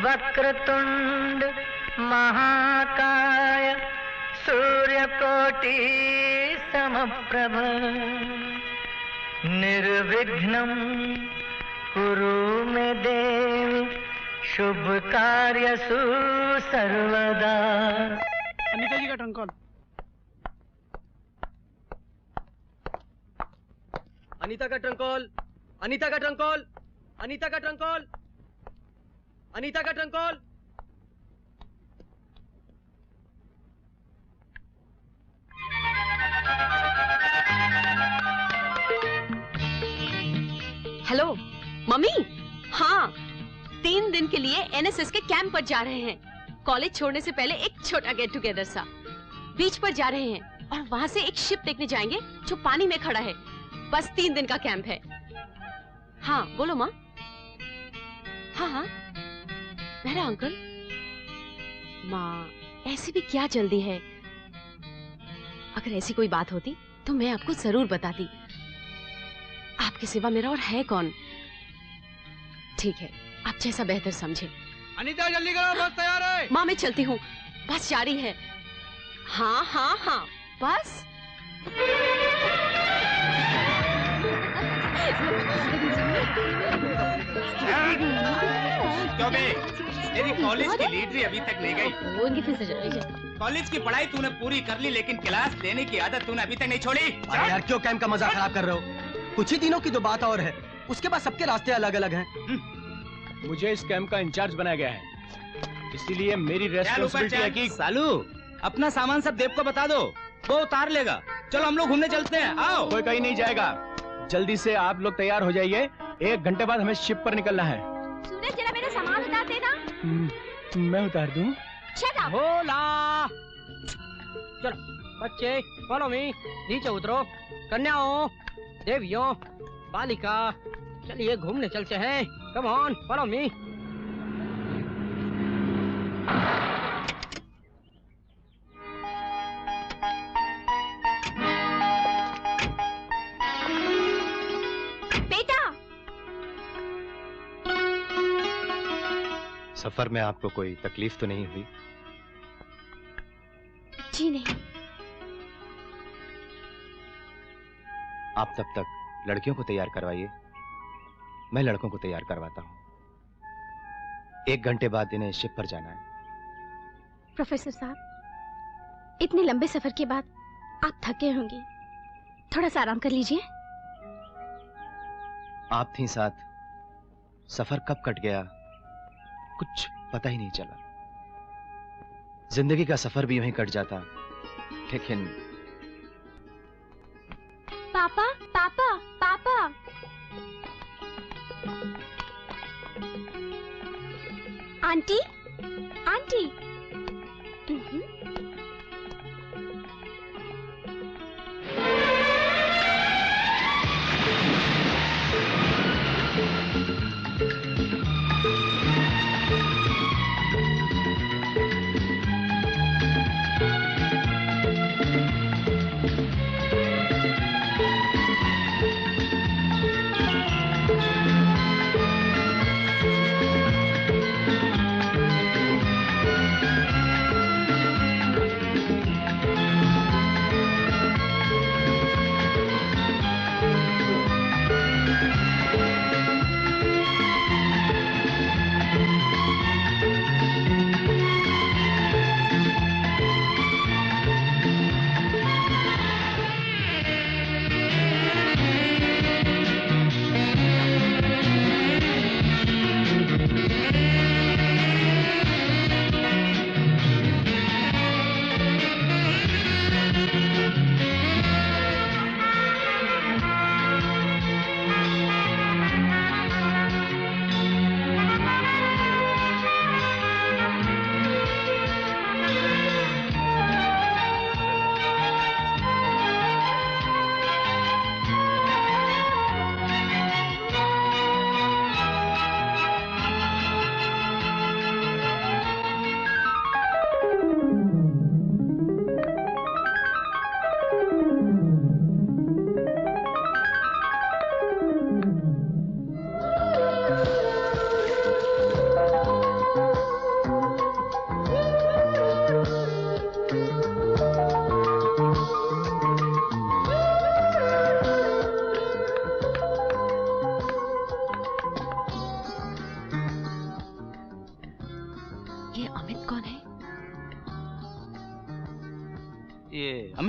वक्रतुंड महाकाय सूर्यकोटि समप्रभ निर्विघ्नं कुरु मे देव शुभ कार्यसु सर्वदा। अनीता जी का ट्रंक कॉल। अनीता का ट्रंक कॉल। अनीता का ट्रंक कॉल। अनीता का ट्रंक कॉल। अनीता का ट्रंक कॉल। Hello mummy. हाँ, 3 दिन के लिए एनएसएस के कैंप पर जा रहे हैं। कॉलेज छोड़ने से पहले एक छोटा गेट टुगेदर सा। बीच पर जा रहे हैं और वहां से एक शिप देखने जाएंगे जो पानी में खड़ा है। बस 3 दिन का कैंप है। हाँ बोलो माँ। हाँ हाँ मेरा अंकल। माँ ऐसी भी क्या जल्दी है। अगर ऐसी कोई बात होती तो मैं आपको जरूर बताती। आपके सिवा मेरा और है कौन। ठीक है, आप जैसा बेहतर समझे। अनीता जल्दी करो, बस तैयार है। माँ मैं चलती हूँ, बस जारी है। हाँ हाँ हाँ बस। क्यों बे? तेरी कॉलेज की लीडरी अभी तक ले गई। वो उनकी फीस है। कॉलेज की पढ़ाई तूने पूरी कर ली, लेकिन क्लास लेने की आदत तूने अभी तक नहीं छोड़ी। अरे यार क्यों कैंप का मजा खराब कर रहे हो? कुछ ही दिनों की तो बात और है, उसके बाद सबके रास्ते अलग अलग हैं। मुझे इस कैंप का इंचार्ज बनाया गया है, इसीलिए मेरी रेस्पॉन्सिबिलिटी है कि सालू अपना सामान सब देव को बता दो, वो उतार लेगा। चलो हम लोग घूमने चलते हैं, आओ। कोई कहीं नहीं जाएगा। जल्दी से आप लोग तैयार हो जाइए, 1 घंटे बाद हमें शिप पर निकलना है। सूरज जरा मेरा सामान उतार देना। मैं उतार दूं? भोला चलो बच्चे फॉलो मी। नीचे उतरो। कन्याओं, देवियों, बालिका, चलिए घूमने चलते हैं। Come on follow me. बेटा सफर में आपको कोई तकलीफ तो नहीं हुई? जी नहीं। आप तब तक लड़कियों को तैयार करवाइए, मैं लड़कों को तैयार करवाता हूँ। 1 घंटे बाद इन्हें शिप पर जाना है। प्रोफेसर साहब, इतने लंबे सफर के बाद आप थके होंगे, थोड़ा सा आराम कर लीजिए। आप थी साथ, सफर कब कट गया कुछ पता ही नहीं चला। जिंदगी का सफर भी यूं ही कट जाता, लेकिन पापा पापा पापा, आंटी आंटी।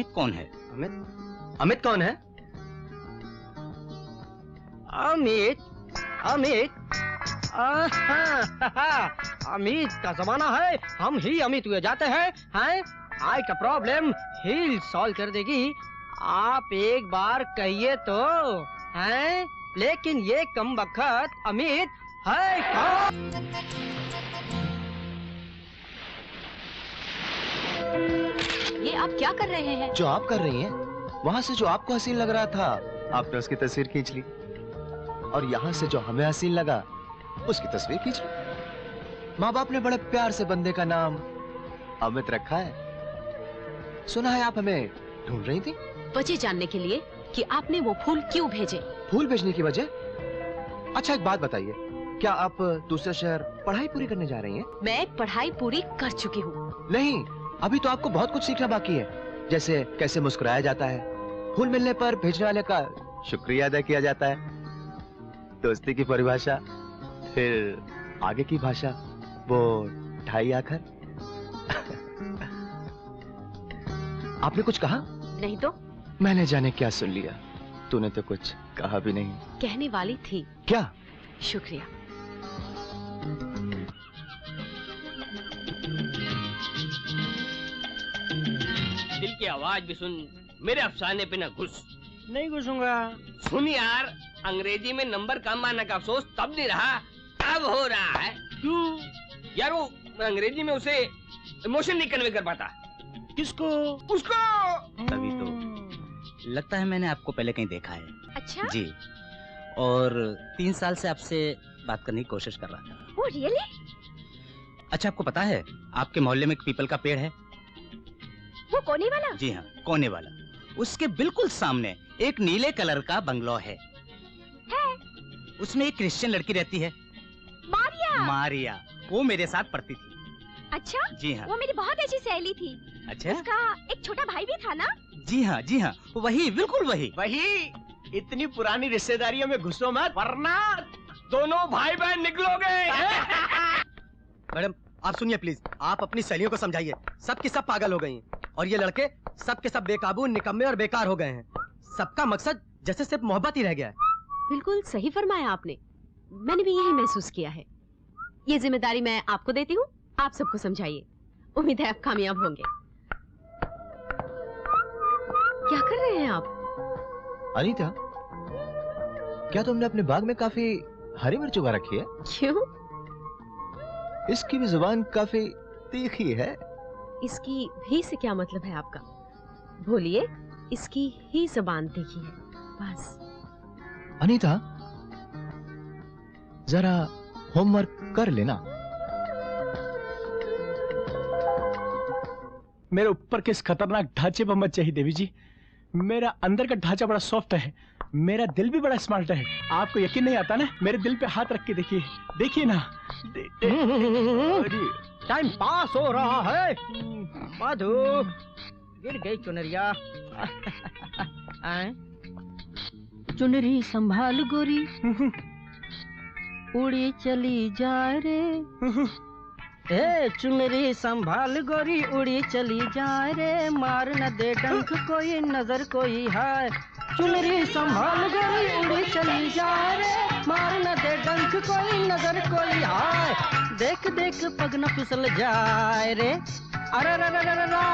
अमित कौन है? अमित कौन है? अमित अमित अमित का जमाना है, हम ही अमित हुए जाते हैं। आई का प्रॉब्लम ही सॉल्व कर देगी। आप एक बार कहिए तो हैं, लेकिन ये कमबख्त अमित है कौन? ये आप क्या कर रहे हैं? जो आप कर रही हैं, वहां से जो आपको हसीन लग रहा था आपने उसकी तस्वीर खींच ली, और यहाँ से जो हमें हसीन लगा उसकी तस्वीर खींच ली। माँ बाप ने बड़े प्यार से बंदे का नाम अमित रखा है। सुना है आप हमें ढूंढ रही थी? वजह जानने के लिए कि आपने वो फूल क्यों भेजे। फूल भेजने की वजह? अच्छा एक बात बताइए, क्या आप दूसरे शहर पढ़ाई पूरी करने जा रही हैं? मैं पढ़ाई पूरी कर चुकी हूँ। नहीं, अभी तो आपको बहुत कुछ सीखना बाकी है, जैसे कैसे मुस्कुराया जाता है, फूल मिलने पर भेजने वाले का शुक्रिया अदा किया जाता है, दोस्ती की परिभाषा, फिर आगे की भाषा, वो ढाई आखर। आपने कुछ कहा? नहीं तो मैंने जाने क्या सुन लिया, तूने तो कुछ कहा भी नहीं। कहने वाली थी। क्या? शुक्रिया। दिल की आवाज भी सुन, मेरे अफसाने पे न घुस। नहीं घुसूंगा। सुन यार, अंग्रेजी में नंबर कम आने का अफसोस तब नहीं रहा, अब हो रहा है। क्यों? यार वो अंग्रेजी में उसे इमोशन नहीं कन्वे कर पाता। किसको? उसको। तभी तो लगता है मैंने आपको पहले कहीं देखा है। अच्छा? जी, और 3 साल से आपसे बात करने की कोशिश कर रहा था। वो रियली? अच्छा, आपको पता है आपके मोहल्ले में एक पीपल का पेड़ है? वो कोने वाला? जी हाँ, कोने वाला। उसके बिल्कुल सामने एक नीले कलर का बंगलो है। उसमें एक क्रिश्चियन लड़की रहती है, मारिया। मारिया। वो मेरे साथ पढ़ती थी। अच्छा? जी हाँ। वो मेरी बहुत अच्छी सहेली थी। अच्छा? उसका एक छोटा भाई भी था ना? जी हाँ, जी हाँ, वही, बिल्कुल वही। वही। इतनी पुरानी रिश्तेदारियों में घुसो मत, वरना दोनों भाई बहन निकलोगे। मैडम आप सुनिए प्लीज, आप अपनी सहेलियों को समझाइए, सब की सब पागल हो गई हैं, और ये लड़के सब के सब बेकाबू, निकम्मे और बेकार हो गए हैं। सबका मकसद जैसे सिर्फ मोहब्बत ही रह गया है। बिल्कुल सही फरमाया आपने, मैंने भी यही महसूस किया है। ये जिम्मेदारी मैं आपको देती हूँ, आप सबको समझाइए, उम्मीद है आप कामयाब होंगे। क्या कर रहे हैं आप? अनीता, क्या तुमने अपने बाग में काफी हरी मिर्च उगा रखी है? क्यों? इसकी भी जुबान काफी तीखी है। इसकी भी से क्या मतलब है आपका? बोलिए, इसकी ही जुबान तीखी है, बस। अनीता, जरा होमवर्क कर लेना। मेरे ऊपर के इस खतरनाक ढांचे पर मत चाहिए देवी जी, मेरा अंदर का ढांचा बड़ा सॉफ्ट है, मेरा दिल भी बड़ा स्मार्ट है। आपको यकीन नहीं आता ना? मेरे दिल पे हाथ रख के देखिए, देखिए ना। टाइम पास हो रहा है। मधु, गिर गई चुनरिया। चुनरी संभाल गोरी, उड़ी चली जा रे। ए चुनरी संभाल गोरी, उड़ी चली जा रे, मार न दे डंक कोई, नजर कोई है। चुनरी संभाल गोरी, उड़ी चली जा रे, मार न दे डंक कोई, नजर कोई है। देख देख पग न फिसल जाए रे, अरे रे रे रे रे।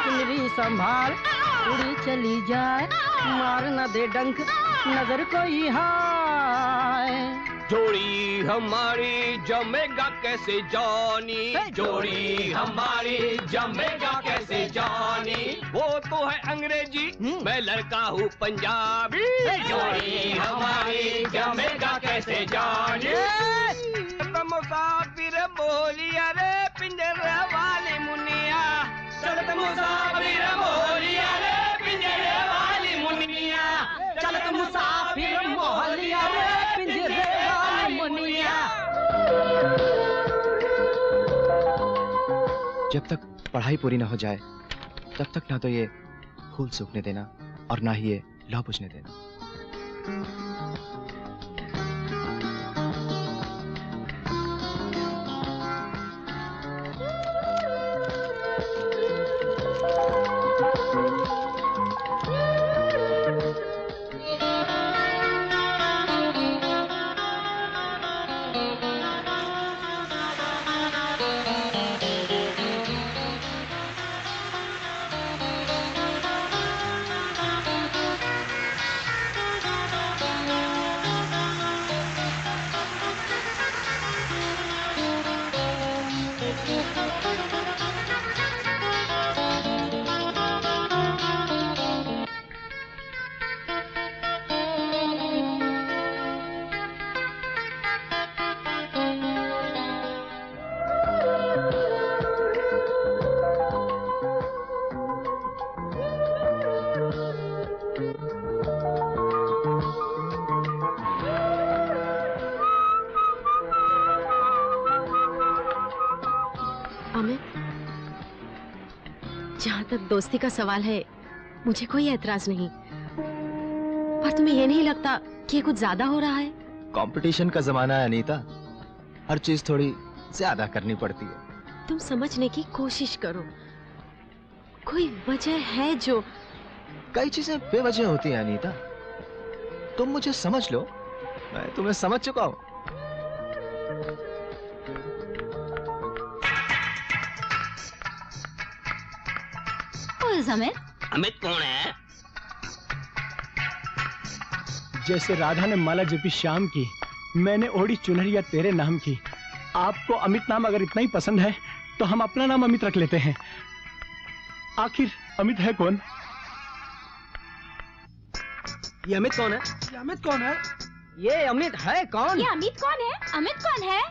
चुनरी संभाल, उड़ी चली जाए, मार न दे डंक, नजर कोई है। जोड़ी हमारी जमेगा कैसे जानी, जोड़ी हमारी जमेगा कैसे जानी। वो तो है अंग्रेजी, मैं लड़का हूँ पंजाबी। जोड़ी हमारी जमेगा कैसे जानी। मुसाफिर बोलिया रे पिंजरे वाली मुनिया, चलत मुसाफिर बोलिया रे पिंजरे वाली मुनिया, चलत मुसाफिर मोहलिया रे पिंजरे वाली मुनिया। जब तक पढ़ाई पूरी ना हो जाए, तब तक ना तो ये फूल सूखने देना और ना ही ये लौ बुझने देना। तक दोस्ती का सवाल है मुझे कोई एतराज नहीं, पर तुम्हें ये नहीं लगता कि ये कुछ ज्यादा हो रहा है? कंपटीशन का जमाना है अनीता, हर चीज थोड़ी ज्यादा करनी पड़ती है। तुम समझने की कोशिश करो, कोई वजह है जो... कई चीजें बेवजह होती हैं अनीता, तुम मुझे समझ लो, मैं तुम्हें समझ चुका हूं। अमित कौन है? जैसे राधा ने माला जपी श्याम की, मैंने ओढ़ी चुनरिया तेरे नाम की। आपको अमित नाम अगर इतना ही पसंद है तो हम अपना नाम अमित रख लेते हैं। आखिर अमित है कौन? ये अमित कौन है? ये अमित कौन है? ये अमित है कौन? ये अमित कौन है? अमित कौन है?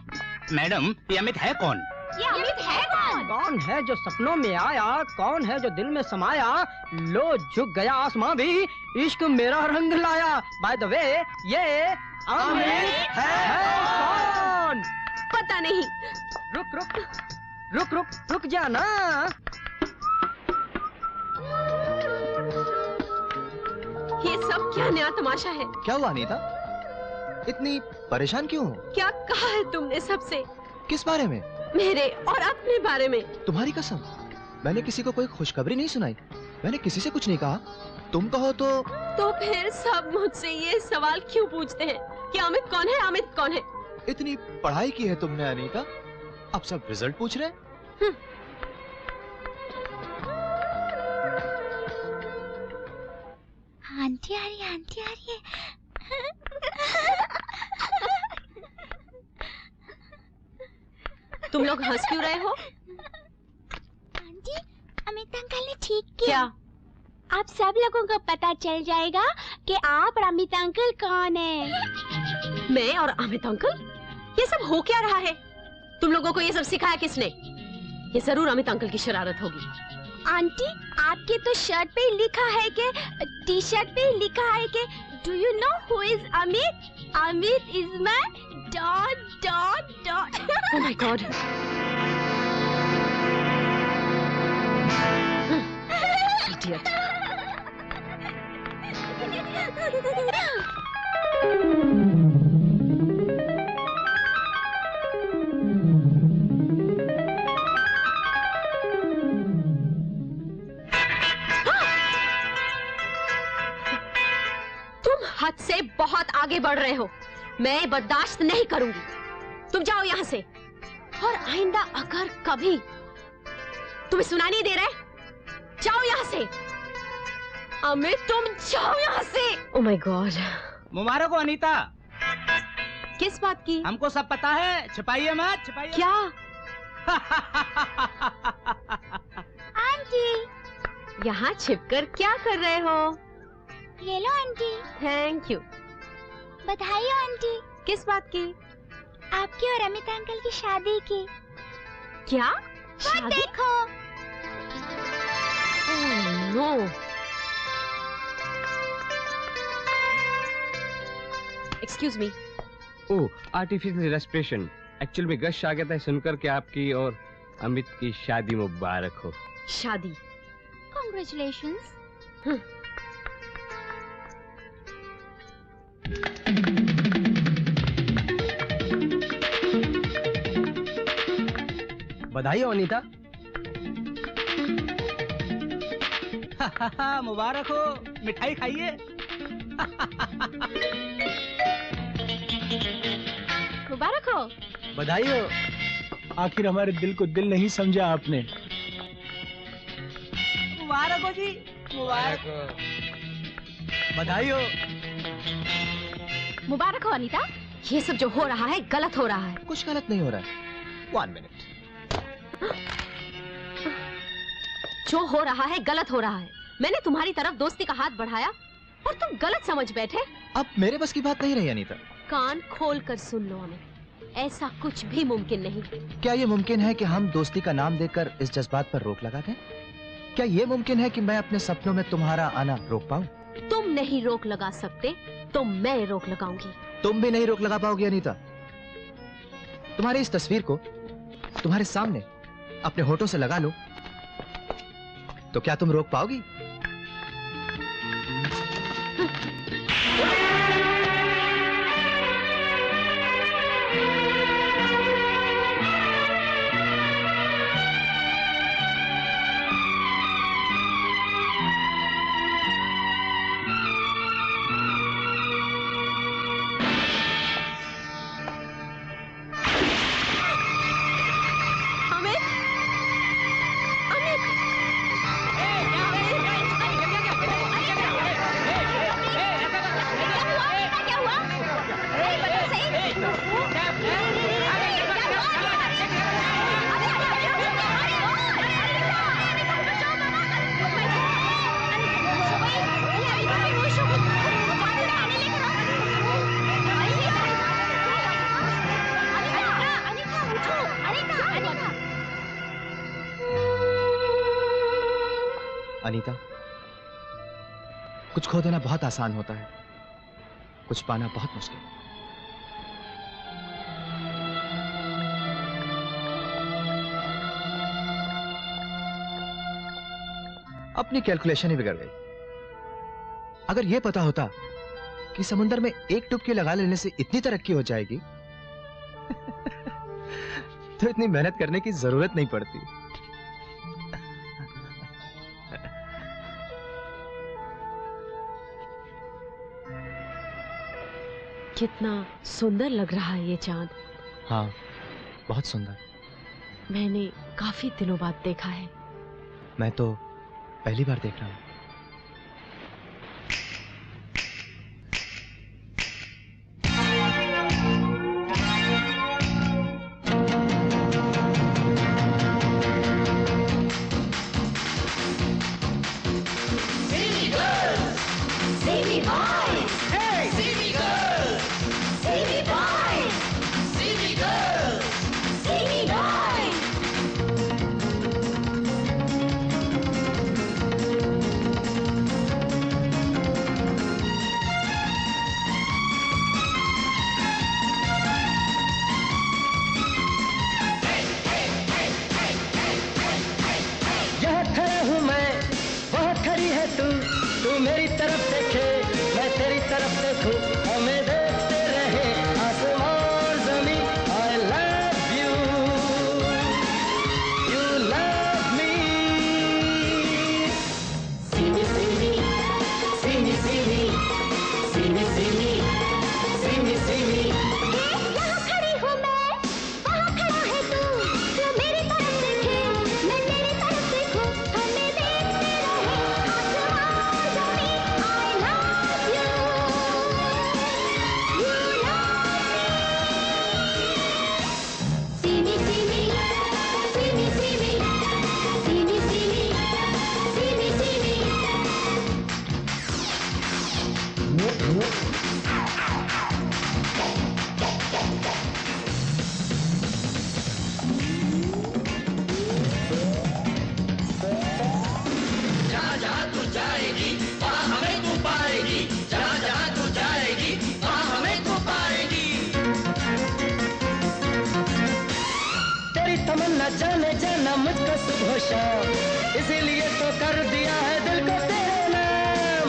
मैडम, ये अमित है कौन? ये अमित है कौन? कौन है जो सपनों में आया? कौन है जो दिल में समाया? लो झुक गया आसमां भी, इश्क मेरा रंग लाया। बाय द वे, ये अमित है कौन? पता नहीं। रुक रुक रुक रुक रुक जाना। ये सब क्या नया तमाशा है? क्या हुआ अनीता, इतनी परेशान क्यों हो? क्या कहा है तुमने सबसे? किस बारे में? मेरे और अपने बारे में। तुम्हारी कसम, मैंने किसी को कोई खुशखबरी नहीं सुनाई, मैंने किसी से कुछ नहीं कहा। तुम कहो तो फिर सब मुझसे ये सवाल क्यों पूछते हैं कि अमित कौन है? अमित कौन है? इतनी पढ़ाई की है तुमने अनीता, अब सब रिजल्ट पूछ रहे हैं? आंटी आ रही है, आंटी आ रही है। तुम लोग हंस क्यों रहे हो? आंटी, अमित अंकल ने ठीक किया। क्या? आप सब लोगों को पता चल जाएगा कि आप और अमित अंकल कौन है। मैं और अमित अंकल? ये सब हो क्या रहा है? तुम लोगों को ये सब सिखाया किसने? ये जरूर अमित अंकल की शरारत होगी। आंटी, आपके तो शर्ट पे लिखा है कि, टी शर्ट पे लिखा है कि do you know who is Amit? Amit is my dot dot dot. Oh my God. Idiot. हद से बहुत आगे बढ़ रहे हो, मैं बर्दाश्त नहीं करूंगी। तुम जाओ यहाँ से, और आइंदा अगर कभी तुम्हें सुनाई नहीं दे रहा है, जाओ यहाँ से। अमित, तुम जाओ यहाँ से। Oh my God. मुबारक हो अनीता। किस बात की? हमको सब पता है, छिपाइए मत, छिपाइए। क्या? आंटी, यहाँ छिपकर क्या कर रहे हो? ये लो आंटी। Thank you. बधाई हो आंटी। किस बात की? आपकी और अमित अंकल की शादी की। क्या? वो शादी? देखो। Oh no. Excuse me. Oh, artificial respiration. Actually में गश आ गया था सुनकर कि आपकी और अमित की शादी मुबारक हो। शादी? Congratulations। बधाई हो अनीता। मुबारक हो, मिठाई खाइए। मुबारक हो। बधाई हो। आखिर हमारे दिल को दिल नहीं समझा आपने। मुबारक हो जी, मुबारक हो। बधाई हो। मुबारक हो अनीता। ये सब जो हो रहा है गलत हो रहा है। कुछ गलत नहीं हो रहा है। 1 मिनट। जो हो रहा है गलत हो रहा है। मैंने तुम्हारी तरफ दोस्ती का हाथ बढ़ाया और तुम गलत समझ बैठे। अब मेरे बस की बात नहीं रही अनीता। कान खोल कर सुन लो अमित, ऐसा कुछ भी मुमकिन नहीं। क्या ये मुमकिन है कि हम दोस्ती का नाम देकर इस जज्बात पर रोक लगा दें? क्या ये मुमकिन है कि मैं अपने सपनों में तुम्हारा आना रोक पाऊं? तुम नहीं रोक लगा सकते तो मैं रोक लगाऊंगी। तुम भी नहीं रोक लगा पाओगी अनीता। तुम्हारी इस तस्वीर को तुम्हारे सामने अपने होठों से लगा लो तो क्या तुम रोक पाओगी? अनीता, कुछ खो देना बहुत आसान होता है, कुछ पाना बहुत मुश्किल। अपनी कैलकुलेशन ही बिगड़ गई। अगर यह पता होता कि समुद्र में एक डुबकी लगा लेने से इतनी तरक्की हो जाएगी तो इतनी मेहनत करने की जरूरत नहीं पड़ती। कितना सुंदर लग रहा है ये चांद। हाँ, बहुत सुंदर। मैंने काफी दिनों बाद देखा है। मैं तो पहली बार देख रहा हूं। तू मेरी तरफ देखे, मैं तेरी तरफ देखूं, हमें देखते रहे आसमां और ज़मीं। I love you, you love me. See me, see me, see me, see me, see me, see me, see me, see me. यहाँ खड़ी हूँ मैं, वहाँ खड़ा है तू। तू मेरी तरफ देखे, मैं तेरी तरफ देखूं, हमें देखते रहे आसमां और ज़मीं। I love you, you love me. See me, see me, see me, see me, see me, see me, see me, see me. जहाँ जहाँ तू जाएगी वहाँ हमें तू पाएगी, जहाँ जहाँ तू जाएगी वहाँ हमें तू पाएगी। तेरी तमन्ना जाने जाना मुझको सुबह शाम, इसीलिए तो कर दिया है दिल को तेरे नाम।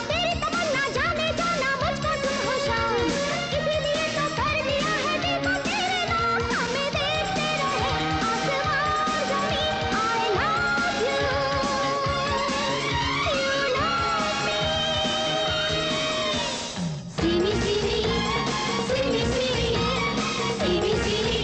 तेरी तमन्ना जाने जाना मुझको सुबह शाम, इसीलिए तो कर दिया है दिल को तेरे नाम। हमें देखते रहे आसमां और ज़मीं। I love you, you love me. See me, see me, see me, see me, see me, see me,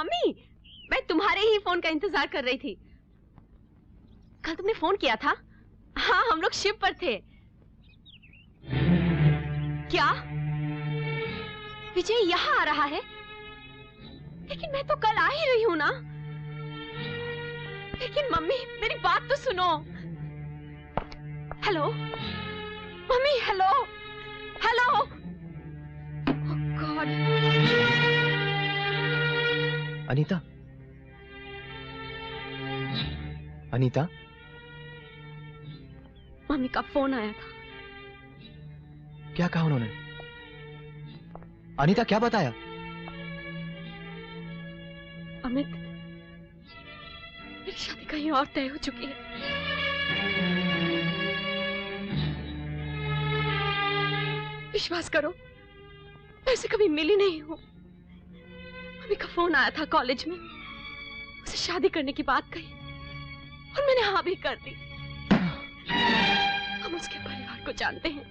mummy, मैं तुम्हारे ही फोन का इंतजार कर रही थी। कल तुमने फोन किया था? हाँ, हम लोग शिप पर थे। क्या विजय यहाँ आ रहा है? लेकिन मैं तो कल आ ही रही हूँ ना। लेकिन मम्मी, मेरी बात तो सुनो। Hello mummy, hello hello. Oh God. Anita, Anita, mummy का फोन आया था। क्या कहा उन्होंने? अनीता, क्या बताया? अमित, मेरी शादी कहीं और तय हो चुकी है। विश्वास करो, मैं उसे कभी मिली नहीं हूँ। मम्मी का फोन आया था कॉलेज में, उसे शादी करने की बात कही और मैंने हाँ भी कर दी। हम उसके परिवार को जानते हैं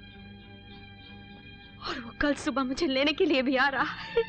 और वो कल सुबह मुझे लेने के लिए भी आ रहा है।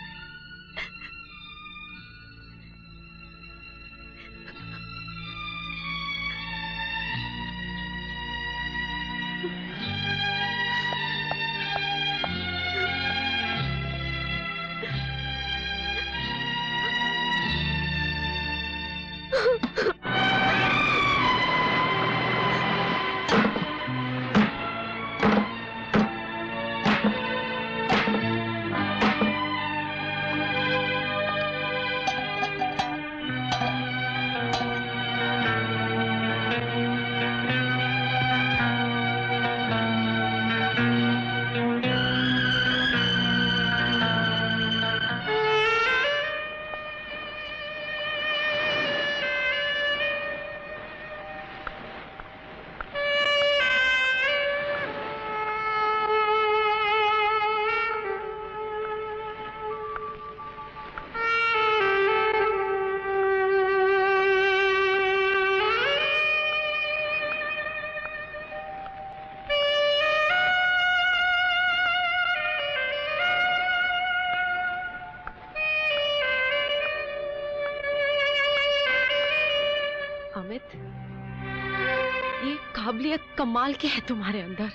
ये काबिलियत कमाल की है तुम्हारे अंदर।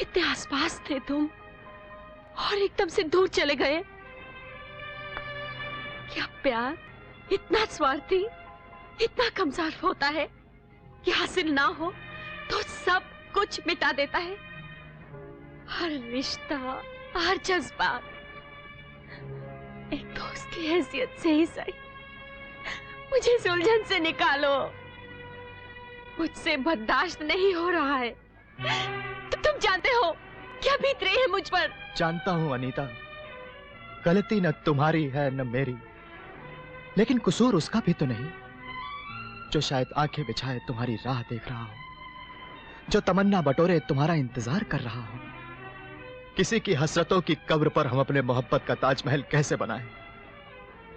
इतने आसपास थे तुम और एकदम से दूर चले गए। क्या प्यार इतना स्वार्थी, इतना कमजोर होता है कि हासिल ना हो तो सब कुछ मिटा देता है। हर रिश्ता, हर जज्बात एक दोस्त की हैसियत से ही सही। मुझे इस उलझन से निकालो, मुझसे बर्दाश्त नहीं हो रहा है। तो तुम जानते हो क्या बीत रही है मुझ पर। जानता हूं अनीता, गलती न तुम्हारी है न मेरी, लेकिन कसूर उसका भी तो नहीं जो शायद आंखें बिछाए तुम्हारी राह देख रहा हो, जो तमन्ना बटोरे तुम्हारा इंतजार कर रहा हो। किसी की हसरतों की कब्र पर हम अपने मोहब्बत का ताजमहल कैसे बनाएं?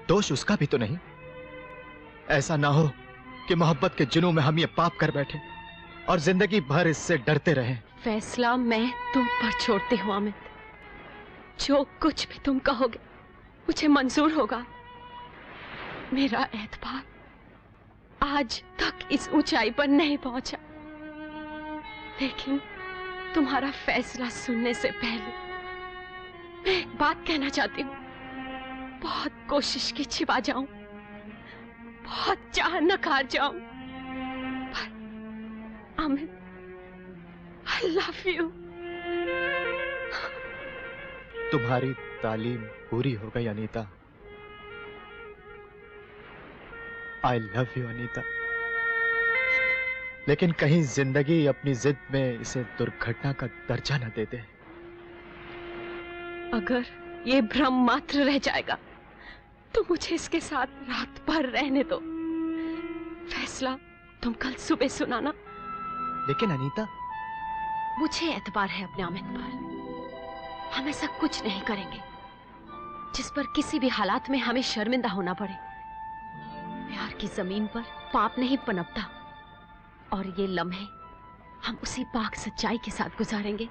दोष उसका भी तो नहीं। ऐसा ना हो कि मोहब्बत के जुनून में हम ये पाप कर बैठे और जिंदगी भर इससे डरते रहें। फैसला मैं तुम पर छोड़ती हूँ अमित। जो कुछ भी तुम कहोगे मुझे मंजूर होगा। मेरा एतबार आज तक इस ऊंचाई पर नहीं पहुंचा, लेकिन तुम्हारा फैसला सुनने से पहले मैं एक बात कहना चाहती हूँ। बहुत कोशिश की छिपा जाऊं, बहुत चाह नकार जाऊं, पर अमित, I love you। तुम्हारी तालीम पूरी हो गई Anita. I love you Anita. लेकिन कहीं जिंदगी अपनी जिद में इसे दुर्घटना का दर्जा न दे दे। अगर ये भ्रम मात्र रह जाएगा तो मुझे इसके साथ रात भर रहने दो। फैसला तुम कल सुबह सुनाना। लेकिन अनीता, मुझे एतबार है अपने अमित पर। हम ऐसा कुछ नहीं करेंगे जिस पर किसी भी हालात में हमें शर्मिंदा होना पड़े। प्यार की जमीन पर पाप नहीं पनपता और ये लम्हे हम उसी पाक सच्चाई के साथ गुजारेंगे।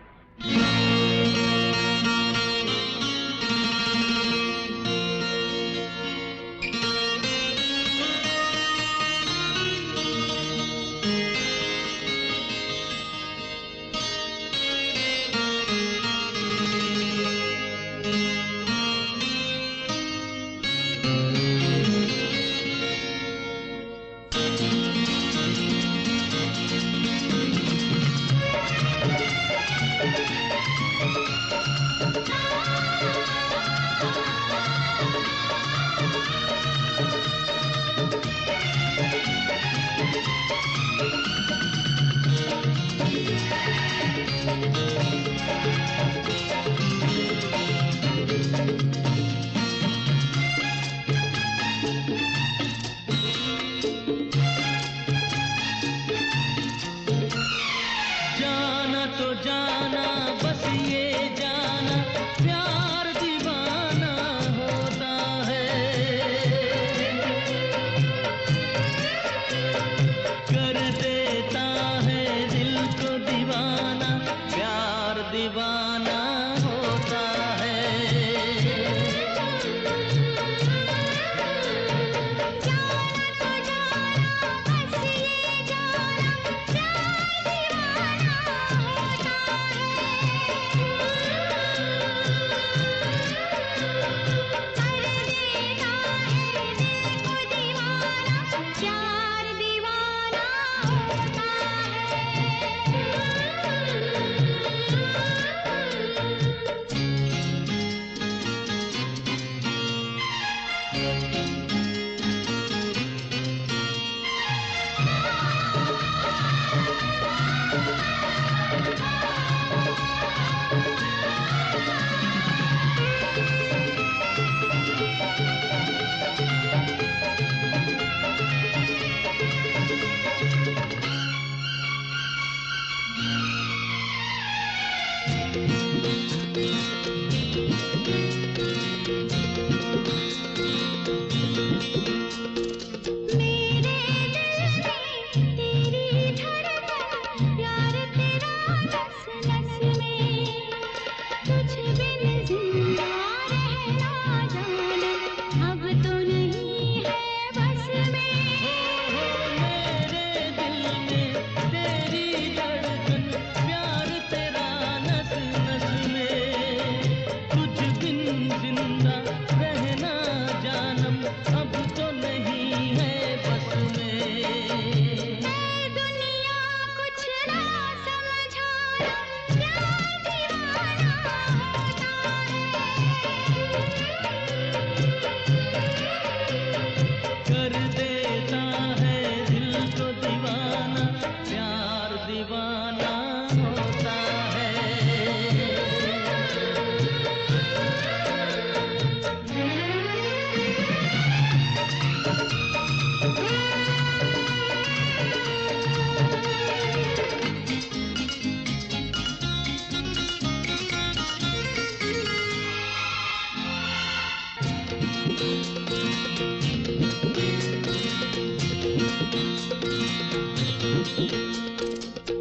तो जाना बस ये जाना प्यार दीवाना होता है। कर देता है दिल को दीवाना प्यार दीवाना होता है।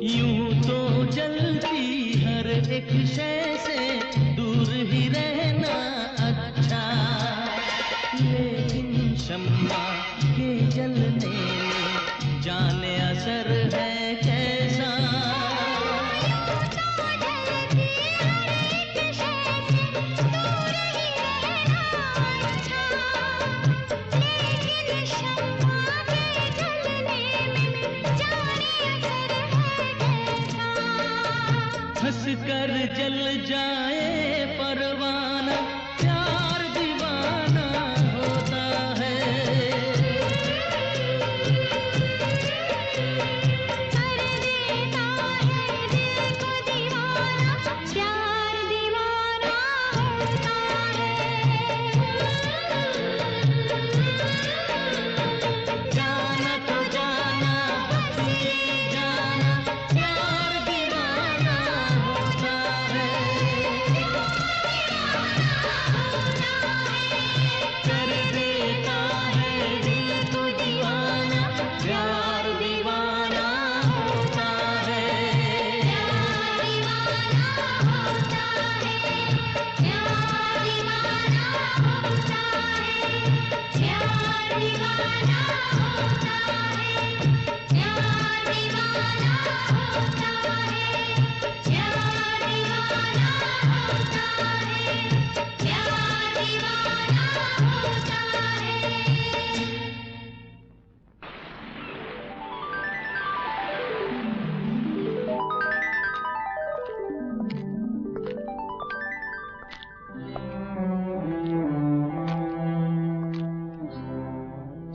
यूं तो जलती हर एक शय से दूर ही रहना अच्छा, लेकिन शम्मा के जलने में जाने असर है कैसा। हंस कर जल जाए परवाना प्यार दीवाना होता है। कर देता है दिल को दीवाना प्यार दीवाना होता है। जाना तो जाना बस ये जाना प्यार दीवाना होता है। कर देता है दिल को दीवाना प्यार दीवाना होता है। प्यार दीवाना होता है। प्यार दीवाना होता है। प्यार दीवाना होता है। प्यार दीवाना होता है। प्यार दीवाना होता है। प्यार दीवाना होता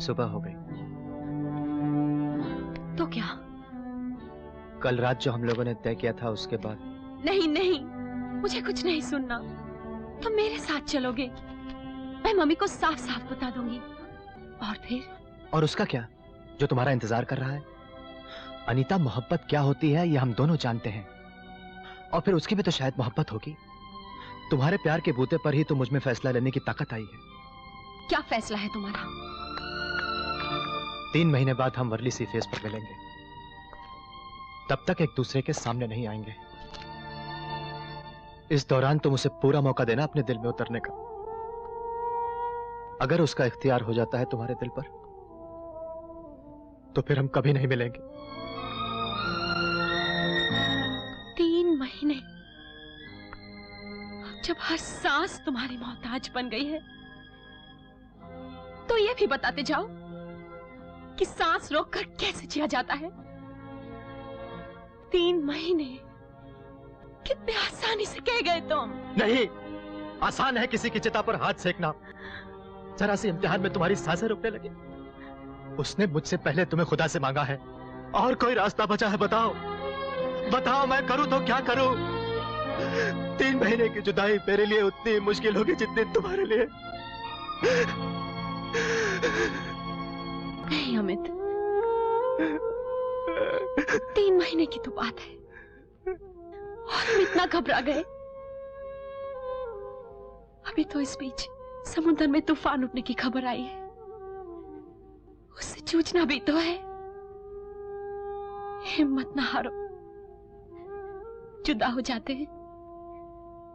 सुबह हो गई। तो क्या? कल रात जो हम लोगों ने तय किया था उसके बाद नहीं नहीं, मुझे कुछ नहीं सुनना। तुम मेरे साथ चलोगे, मैं मम्मी को साफ साफ बता दूंगी। और फिर? और उसका क्या जो तुम्हारा इंतजार कर रहा है। अनीता, मोहब्बत क्या होती है ये हम दोनों जानते हैं। और फिर उसकी भी तो शायद मोहब्बत होगी। तुम्हारे प्यार के बूते पर ही तो मुझ में फैसला लेने की ताकत आई है। क्या फैसला है तुम्हारा? 3 महीने बाद हम वर्ली सी फेस पर मिलेंगे। तब तक एक दूसरे के सामने नहीं आएंगे। इस दौरान तुम उसे पूरा मौका देना अपने दिल में उतरने का। अगर उसका इख्तियार हो जाता है तुम्हारे दिल पर, तो फिर हम कभी नहीं मिलेंगे। 3 महीने? जब हर सांस तुम्हारी मोहताज बन गई है, तो ये भी बताते जाओ कि सांस रोककर कैसे जिया जाता है। 3 महीने कितने आसानी से कह गए तुम। नहीं, आसान है किसी की चिता पर हाथ सेकना। जरा सी इम्तिहान में तुम्हारी सांसें रुकने लगी। उसने मुझसे पहले तुम्हें खुदा से मांगा है। और कोई रास्ता बचा है? बताओ बताओ, मैं करूं तो क्या करूं? 3 महीने की जुदाई मेरे लिए उतनी मुश्किल होगी जितनी तुम्हारे लिए। नहीं अमित, 3 महीने की तो बात है और हम इतना घबरा गए। अभी तो इस बीच समुद्र में तूफान उठने की खबर आई है। उससे जूझना भी तो है। हिम्मत ना हारो। जुदा हो जाते हैं,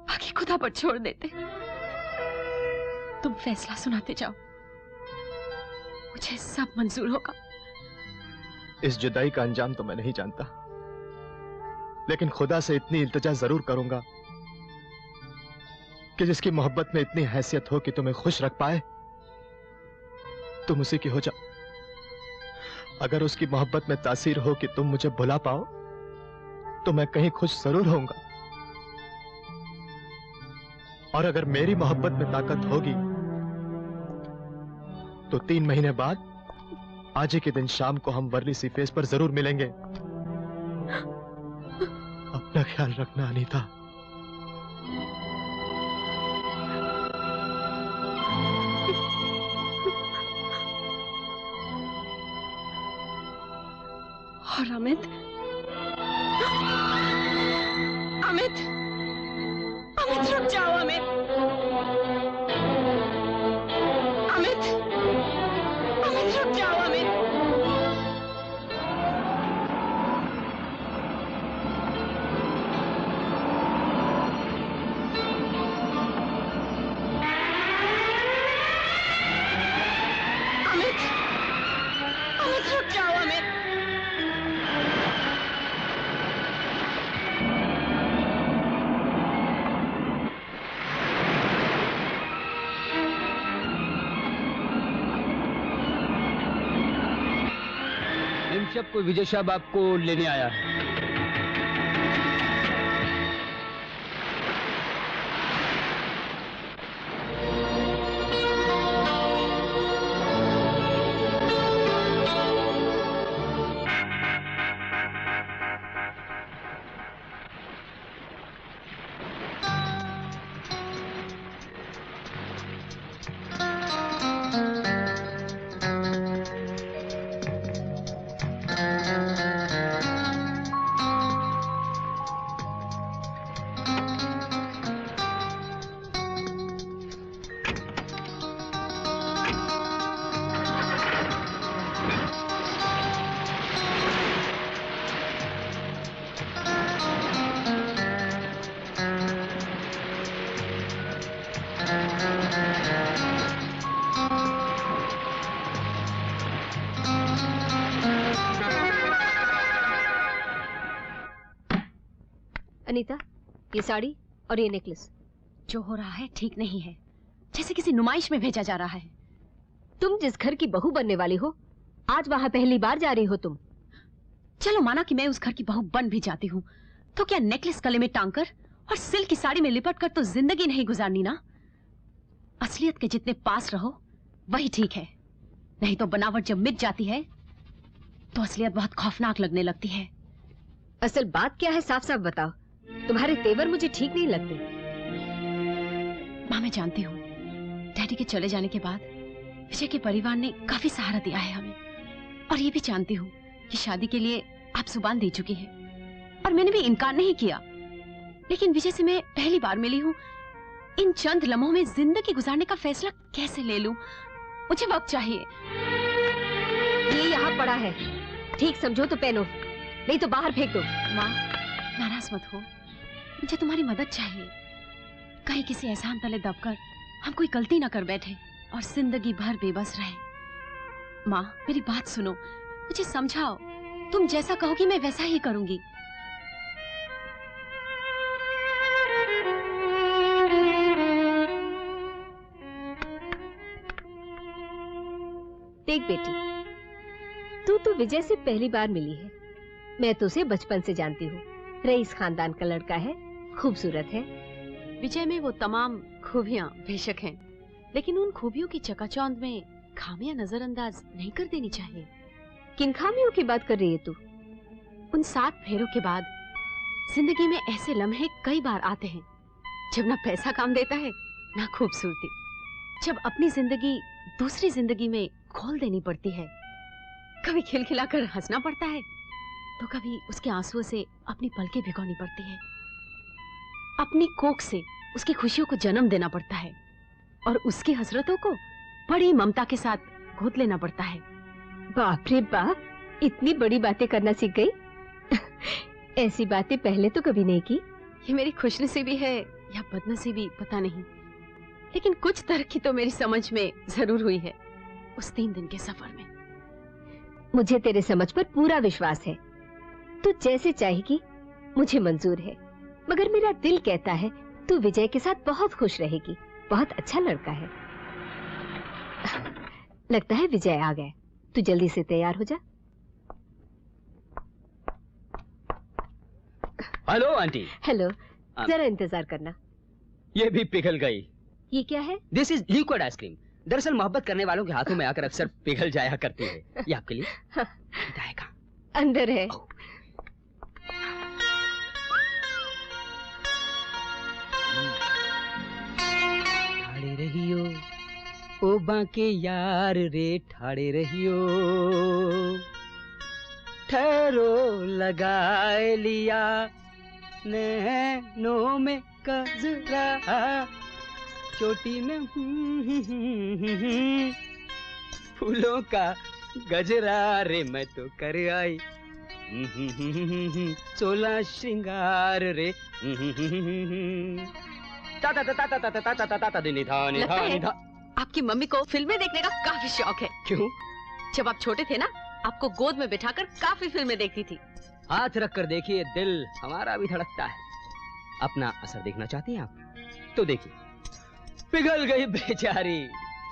बाकी खुदा पर छोड़ देते। तुम फैसला सुनाते जाओ, मुझे सब मंजूर होगा। इस जुदाई का अंजाम तो मैं नहीं जानता, लेकिन खुदा से इतनी इल्तिजा जरूर करूंगा कि जिसकी मोहब्बत में इतनी हैसियत हो कि तुम्हें खुश रख पाए, तुम उसी की हो जाओ। अगर उसकी मोहब्बत में तासीर हो कि तुम मुझे भुला पाओ, तो मैं कहीं खुश जरूर होऊंगा। और अगर मेरी मोहब्बत में ताकत होगी, तो 3 महीने बाद आज ही के दिन शाम को हम वर्ली सी फेस पर जरूर मिलेंगे। अपना ख्याल रखना अनीता। और अमित, अमित, अमित रुक जाओ। अमित, अमित, अमित रुक जाओ। अमित, अमित, अमित रुक जाओ। अमित, को विजय साहब आपको लेने आया है। अनीता, ये साड़ी और ये नेकलेस। जो हो रहा है ठीक नहीं है, जैसे किसी नुमाइश में भेजा जा रहा है। तुम जिस घर की बहू बनने वाली हो, आज वहां पहली बार जा रही हो तुम। चलो माना कि मैं उस घर की बहू बन भी जाती हूँ, तो क्या नेकलेस गले में टांग कर और सिल्क की साड़ी में लिपट कर तो जिंदगी नहीं गुजारनी ना। असलियत के जितने पास रहो वही ठीक है, नहीं तो बनावट जब मिट जाती है तो असलियत बहुत खौफनाक लगने लगती है। असल बात क्या है, साफ साफ बताओ। तुम्हारे तेवर मुझे ठीक नहीं लगते। माँ, मैं जानती हूँ डैडी के चले जाने के बाद विजय के परिवार ने काफी सहारा दिया है हमें, और ये भी जानती हूँ कि शादी के लिए आप जुबान दे चुकी हैं और मैंने भी इनकार नहीं किया। लेकिन विजय से मैं पहली बार मिली हूँ। इन चंद लम्हों में जिंदगी गुजारने का फैसला कैसे ले लूं? मुझे वक्त चाहिए। ये यहाँ पड़ा है, ठीक समझो तो पहनो, नहीं तो बाहर फेंक दो। माँ, नाराज मत हो, मुझे तुम्हारी मदद चाहिए। कहीं किसी एहसान तले दबकर हम कोई गलती ना कर बैठे और जिंदगी भर बेबस रहे। माँ, मेरी बात सुनो, मुझे समझाओ। तुम जैसा कहोगी मैं वैसा ही करूंगी। देख बेटी, तू तो विजय से पहली बार मिली है। मैं तो उसे बचपन से जानती हूँ। रईस खानदान का लड़का है, खूबसूरत है। विजय में वो तमाम खूबियां बेशक हैं, लेकिन उन खूबियों की चकाचौंध में खामियां नजरअंदाज नहीं कर देनी चाहिए। किन खामियों की बात कर रही है तू? उन 7 फेरों के बाद जिंदगी में ऐसे लम्हे कई बार आते हैं जब ना पैसा काम देता है ना खूबसूरती, जब अपनी जिंदगी दूसरी जिंदगी में खोल देनी पड़ती है। कभी खिलखिलाकर हंसना पड़ता है तो कभी उसके आंसुओं से अपनी पलकें भिगोनी पड़ती है। अपनी कोख से उसकी खुशियों को जन्म देना पड़ता है और उसकी हसरतों को बड़ी ममता के साथ गोद लेना पड़ता है। बाप रे बाप, इतनी बड़ी बातें करना सीख गई। ऐसी बातें पहले तो कभी नहीं की। ये मेरी खुशनसीबी है या बदनसीबी पता नहीं, लेकिन कुछ तरक्की तो मेरी समझ में जरूर हुई है उस 3 दिन के सफर में। मुझे तेरे समझ पर पूरा विश्वास है। तू जैसे चाहेगी मुझे मंजूर है, मगर मेरा दिल कहता है तू विजय के साथ बहुत खुश रहेगी। बहुत अच्छा लड़का है। लगता है विजय आ गया, तू जल्दी से तैयार हो जा। Hello aunty. हेलो, जरा इंतजार करना। ये भी पिघल गई। ये क्या है? This is liquid ice cream. दरअसल मोहब्बत करने वालों के हाथों में आकर अक्सर पिघल जाया करती है। ये आपके लिए। बताएगा। अंदर है। ठाड़े रहियो ओ बाके यार रे, ठाड़े रहियो, ठहरो लगाए लिया नैनों में कजरा, चोटी में फूलों का गजरा रे, मैं तो कर आई 16 श्रृंगार रे। ता ता ता ता ता ता ता ता ता ता नी था नी था नी था। आपकी मम्मी को फिल्में देखने का काफी शौक है। क्यों? जब आप छोटे थे ना, आपको गोद में बिठाकर काफी फिल्में देखती थी। हाथ रख कर देखिए, दिल हमारा भी धड़कता है। अपना असर देखना चाहती हैं आप? तो देखिए, पिघल गई बेचारी।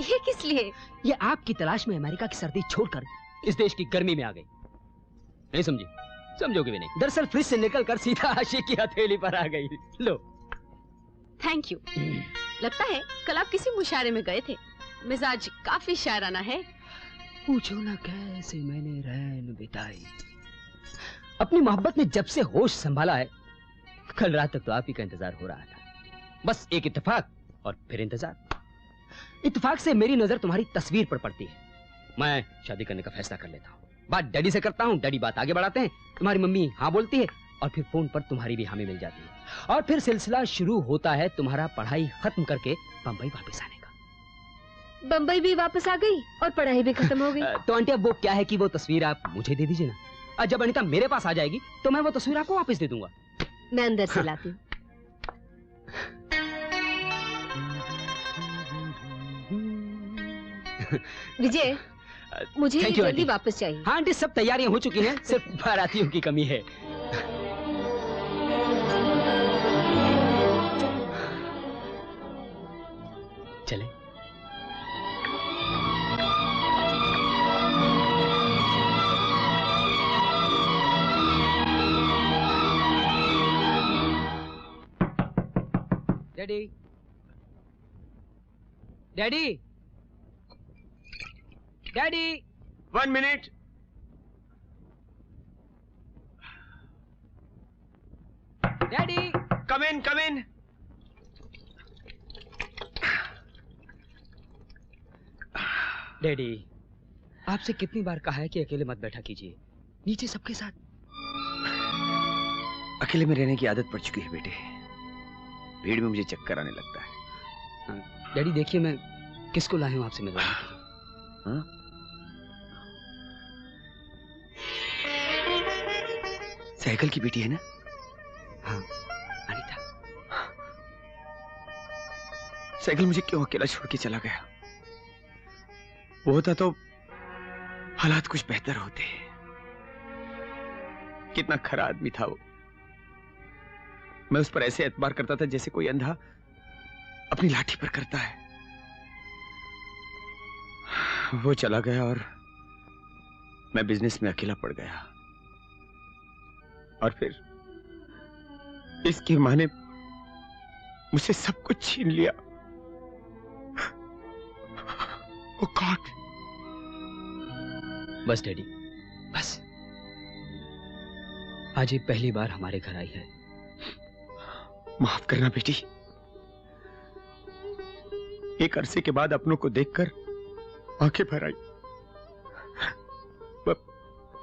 ये किस लिए? ये आपकी तलाश में अमेरिका की सर्दी छोड़कर इस देश की गर्मी में आ गई। नहीं समझी? समझोगे भी नहीं। दरअसल फ्रिज से निकलकर सीधा आशिक की हथेली पर आ गई। लो। Thank you. लगता है कल आप किसी मुशायरे में गए थे। मिजाज काफी शायराना है। पूछो ना कैसे मैंने रैन बिताई। अपनी मोहब्बत में जब से होश संभाला है, कल रात तक तो आप ही का इंतजार हो रहा था। बस एक इत्तेफाक और फिर इंतजार। इत्तेफाक से मेरी नजर तुम्हारी तस्वीर पर पड़ती है। मैं शादी करने का फैसला कर लेता हूँ। बात डैडी से करता हूँ, डैडी बात आगे बढ़ाते हैं, तुम्हारी मम्मी हाँ बोलती है और फिर फोन पर तुम्हारी भी हामी मिल जाती है और फिर सिलसिला शुरू होता है तुम्हारा पढ़ाई खत्म करके बंबई वापस आने का। बंबई भी वापस आ गई और पढ़ाई भी खत्म हो गई। तो आंटी अब वो क्या है कि वो तस्वीर आप मुझे दे दीजिए ना। जब अनीता मेरे पास आ जाएगी तो मैं वो तस्वीर आपको वापस दे दूंगा। मैं अंदर से लाती हूँ। विजय, मुझे Thank you, जल्दी आंटी। वापस चाहिए। हाँ आंटी, सब तैयारियां हो चुकी हैं, सिर्फ बारातियों की कमी है। चले। Daddy, daddy, daddy. 1 minute. Daddy, come in, come in. Daddy, आपसे कितनी बार कहा है कि अकेले मत बैठा कीजिए, नीचे सबके साथ। अकेले में रहने की आदत पड़ चुकी है बेटे। भीड़ में मुझे चक्कर आने लगता है। डैडी देखिए, मैं किसको लाया हूँ आपसे मिलवाने के लिए। हाँ? साइकिल की बेटी है ना? हाँ, अनीता। साइकिल मुझे क्यों अकेला छोड़ के चला गया? वो होता तो हालात कुछ बेहतर होते। कितना खरा आदमी था वो। मैं उस पर ऐसे एतबार करता था जैसे कोई अंधा अपनी लाठी पर करता है। वो चला गया और मैं बिजनेस में अकेला पड़ गया। और फिर इसकी मां ने मुझसे सब कुछ छीन लिया। Oh God! बस डैडी, बस। आज ये पहली बार हमारे घर आई है। माफ करना बेटी। एक अरसे के बाद अपनों को देखकर आंखें भर आई।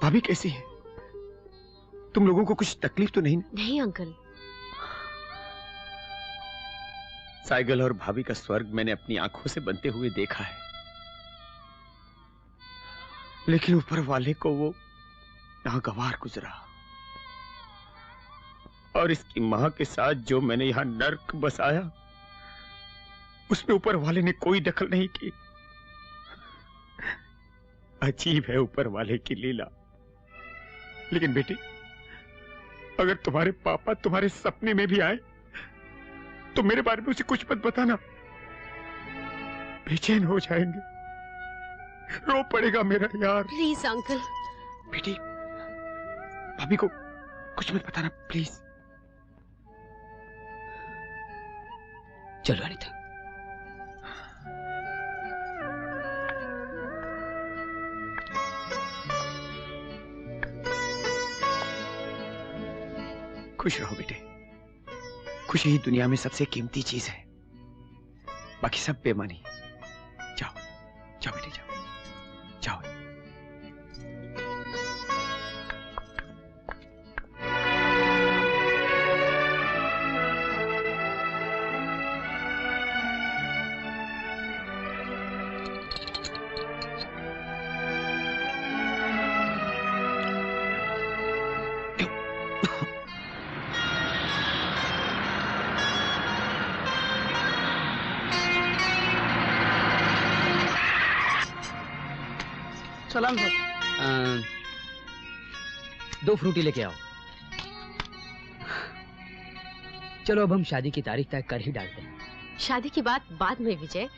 भाभी कैसी है? तुम लोगों को कुछ तकलीफ तो नहीं? नहीं अंकल। साइकिल और भाभी का स्वर्ग मैंने अपनी आंखों से बनते हुए देखा है, लेकिन ऊपर वाले को वो नागवार गुजरा। और इसकी मां के साथ जो मैंने यहां नर्क बसाया, उसमें ऊपर वाले ने कोई दखल नहीं की। अजीब है ऊपर वाले की लीला। लेकिन बेटी, अगर तुम्हारे पापा तुम्हारे सपने में भी आए तो मेरे बारे में उसे कुछ मत बताना। बेचैन हो जाएंगे, रो पड़ेगा मेरा यार। Please uncle. बेटी, भाभी को कुछ मत बताना प्लीज। चलो अनीता। खुश रहो बेटे। खुशी ही दुनिया में सबसे कीमती चीज है, बाकी सब बेमानी। जाओ जाओ बेटे, जाओ जाओ। सलाम सर। 2 फ्रूटी लेके आओ। चलो अब हम शादी की तारीख तय कर ही डालते हैं। शादी की बात बाद में विजय,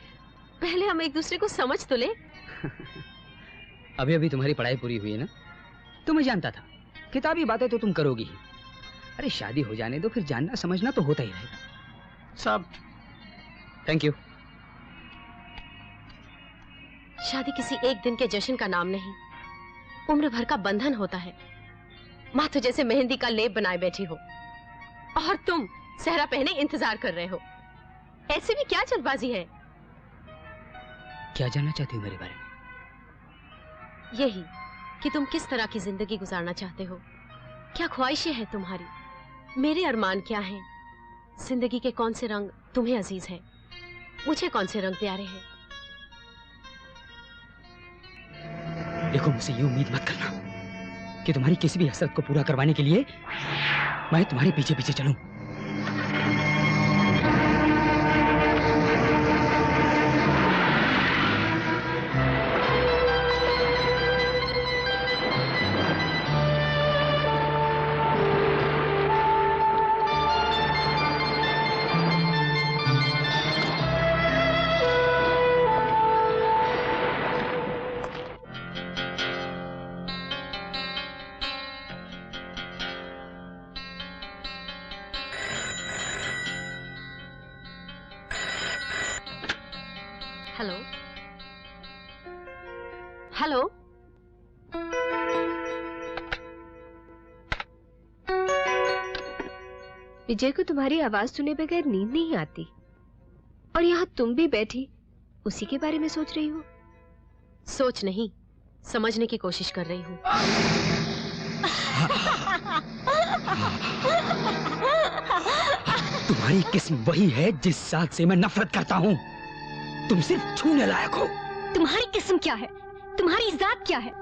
पहले हम एक दूसरे को समझ तो ले। अभी अभी तुम्हारी पढ़ाई पूरी हुई है ना? तुम्हें जानता था, किताबी बातें तो तुम करोगी ही। अरे शादी हो जाने दो, फिर जानना समझना तो होता ही रहेगा। साहब। Thank you. शादी किसी एक दिन के जश्न का नाम नहीं, उम्र भर का बंधन होता है। माँ तो जैसे मेहंदी का लेप बनाए बैठी हो और तुम सहरा पहने इंतजार कर रहे हो। ऐसे भी क्या जल्दबाजी है? क्या जानना चाहती हो मेरे बारे में? यही कि तुम किस तरह की जिंदगी गुजारना चाहते हो, क्या ख्वाहिशें हैं तुम्हारी, मेरे अरमान क्या हैं, जिंदगी के कौन से रंग तुम्हें अजीज है, मुझे कौन से रंग प्यारे हैं। देखो, मुझसे ये उम्मीद मत करना कि तुम्हारी किसी भी हसरत को पूरा करवाने के लिए मैं तुम्हारे पीछे पीछे चलूं। Hello hello. विजय को तुम्हारी आवाज सुने बगैर नींद नहीं आती, और यहाँ तुम भी बैठी उसी के बारे में सोच रही हो। सोच नहीं, समझने की कोशिश कर रही हूँ। तुम्हारी किस्म वही है जिस साग से मैं नफरत करता हूँ। तुम सिर्फ छूने लायक हो। तुम्हारी किस्म क्या है? तुम्हारी जात क्या है?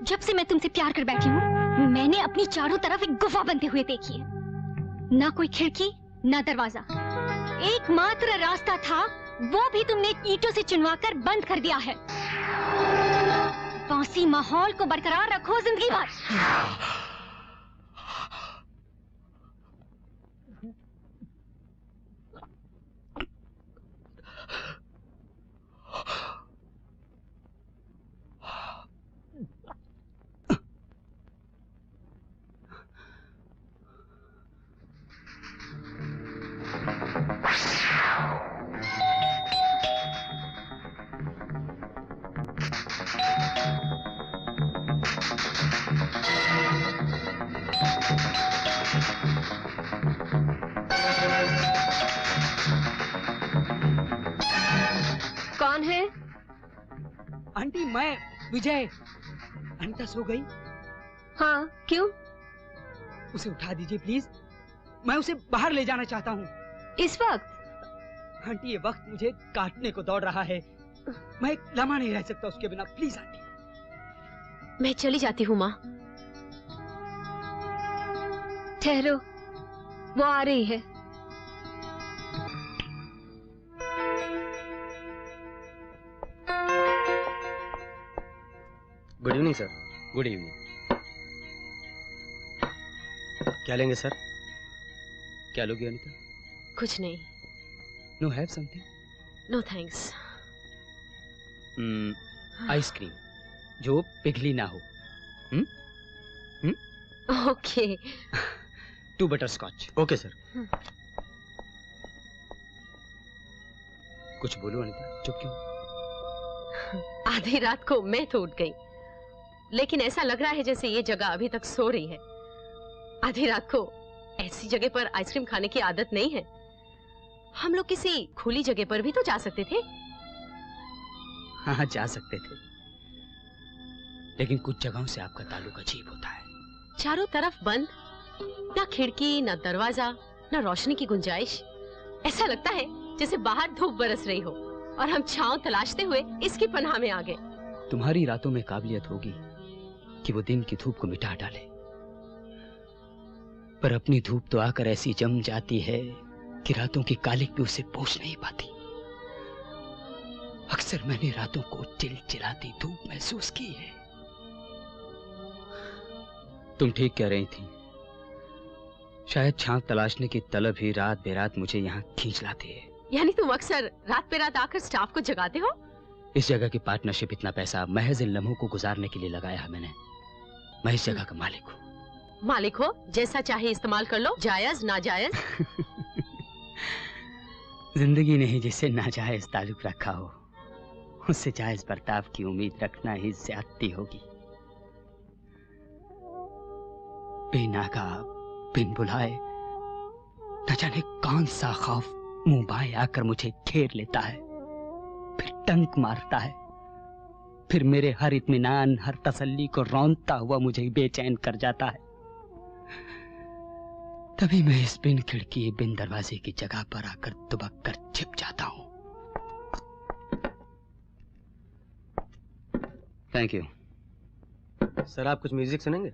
जब से मैं तुमसे प्यार कर बैठी हूँ, मैंने अपनी चारों तरफ एक गुफा बनते हुए देखी है। ना कोई खिड़की, ना दरवाजा। एकमात्र रास्ता था, वो भी तुमने ईंटों से चुनवाकर बंद कर दिया है। बासी माहौल को बरकरार रखो जिंदगी भर। कौन है? आंटी, मैं विजय। अनीता सो गई? हाँ, क्यों? उसे उठा दीजिए प्लीज। मैं उसे बाहर ले जाना चाहता हूँ। इस वक्त? आंटी, ये वक्त मुझे काटने को दौड़ रहा है। मैं एक लम्हा नहीं रह सकता उसके बिना। Please aunty. मैं चली जाती हूँ माँ। ठहरो, वो आ रही है। Good evening sir. Good evening. क्या लेंगे सर? क्या लोगे अनीता? कुछ नहीं। No have something? No thanks. Ice cream जो पिघली ना हो। Okay. 2 butterscotch. Okay sir. कुछ बोलो अनीता, चुप क्यों? आधी रात को मैं तो उठ गई, लेकिन ऐसा लग रहा है जैसे ये जगह अभी तक सो रही है। आधी रात को ऐसी जगह पर आइसक्रीम खाने की आदत नहीं है। हम लोग किसी खुली जगह पर भी तो जा सकते थे। हाँ, जा सकते थे, लेकिन कुछ जगहों से आपका ताल्लुक अजीब होता है। चारों तरफ बंद, ना खिड़की, ना दरवाजा, ना रोशनी की गुंजाइश। ऐसा लगता है जैसे बाहर धूप बरस रही हो और हम छांव तलाशते हुए इसकी पनाह में आ गए। तुम्हारी रातों में काबिलियत होगी कि वो दिन की धूप को मिटा डाले, पर अपनी धूप तो आकर ऐसी जम जाती है कि रातों की कालिक भी उसे पोंछ नहीं पाती। अक्सर मैंने रातों को चिलचिलाती धूप महसूस की है। तुम ठीक कह रही थी। शायद छांव तलाशने की तलब ही रात बेरात मुझे यहाँ खींच लाती है। यानी तुम अक्सर रात पे रात आकर स्टाफ को जगाते हो? इस जगह की पार्टनरशिप, इतना पैसा महज इन लम्हों को गुजारने के लिए लगाया है मैंने। मैं इस जगह का मालिक हूँ। मालिक हो, जैसा चाहे इस्तेमाल कर लो, जायज नाजायज। जिंदगी ने ही जिससे नाजायज ताल्लुक रखा हो, उससे जायज बर्ताव की उम्मीद रखना ही ज्यादती होगी। बेनागा, बिन बुलाए, न जाने कौन सा खौफ मुंह बाएं आकर मुझे घेर लेता है, फिर टंक मारता है, फिर मेरे हर इत्मीनान, हर तसल्ली को रौंदता हुआ मुझे बेचैन कर जाता है। तभी मैं इस बिन खिड़की, बिन दरवाजे की जगह पर आकर दुबक कर छिप जाता हूं। Thank you. सर, आप कुछ म्यूजिक सुनेंगे?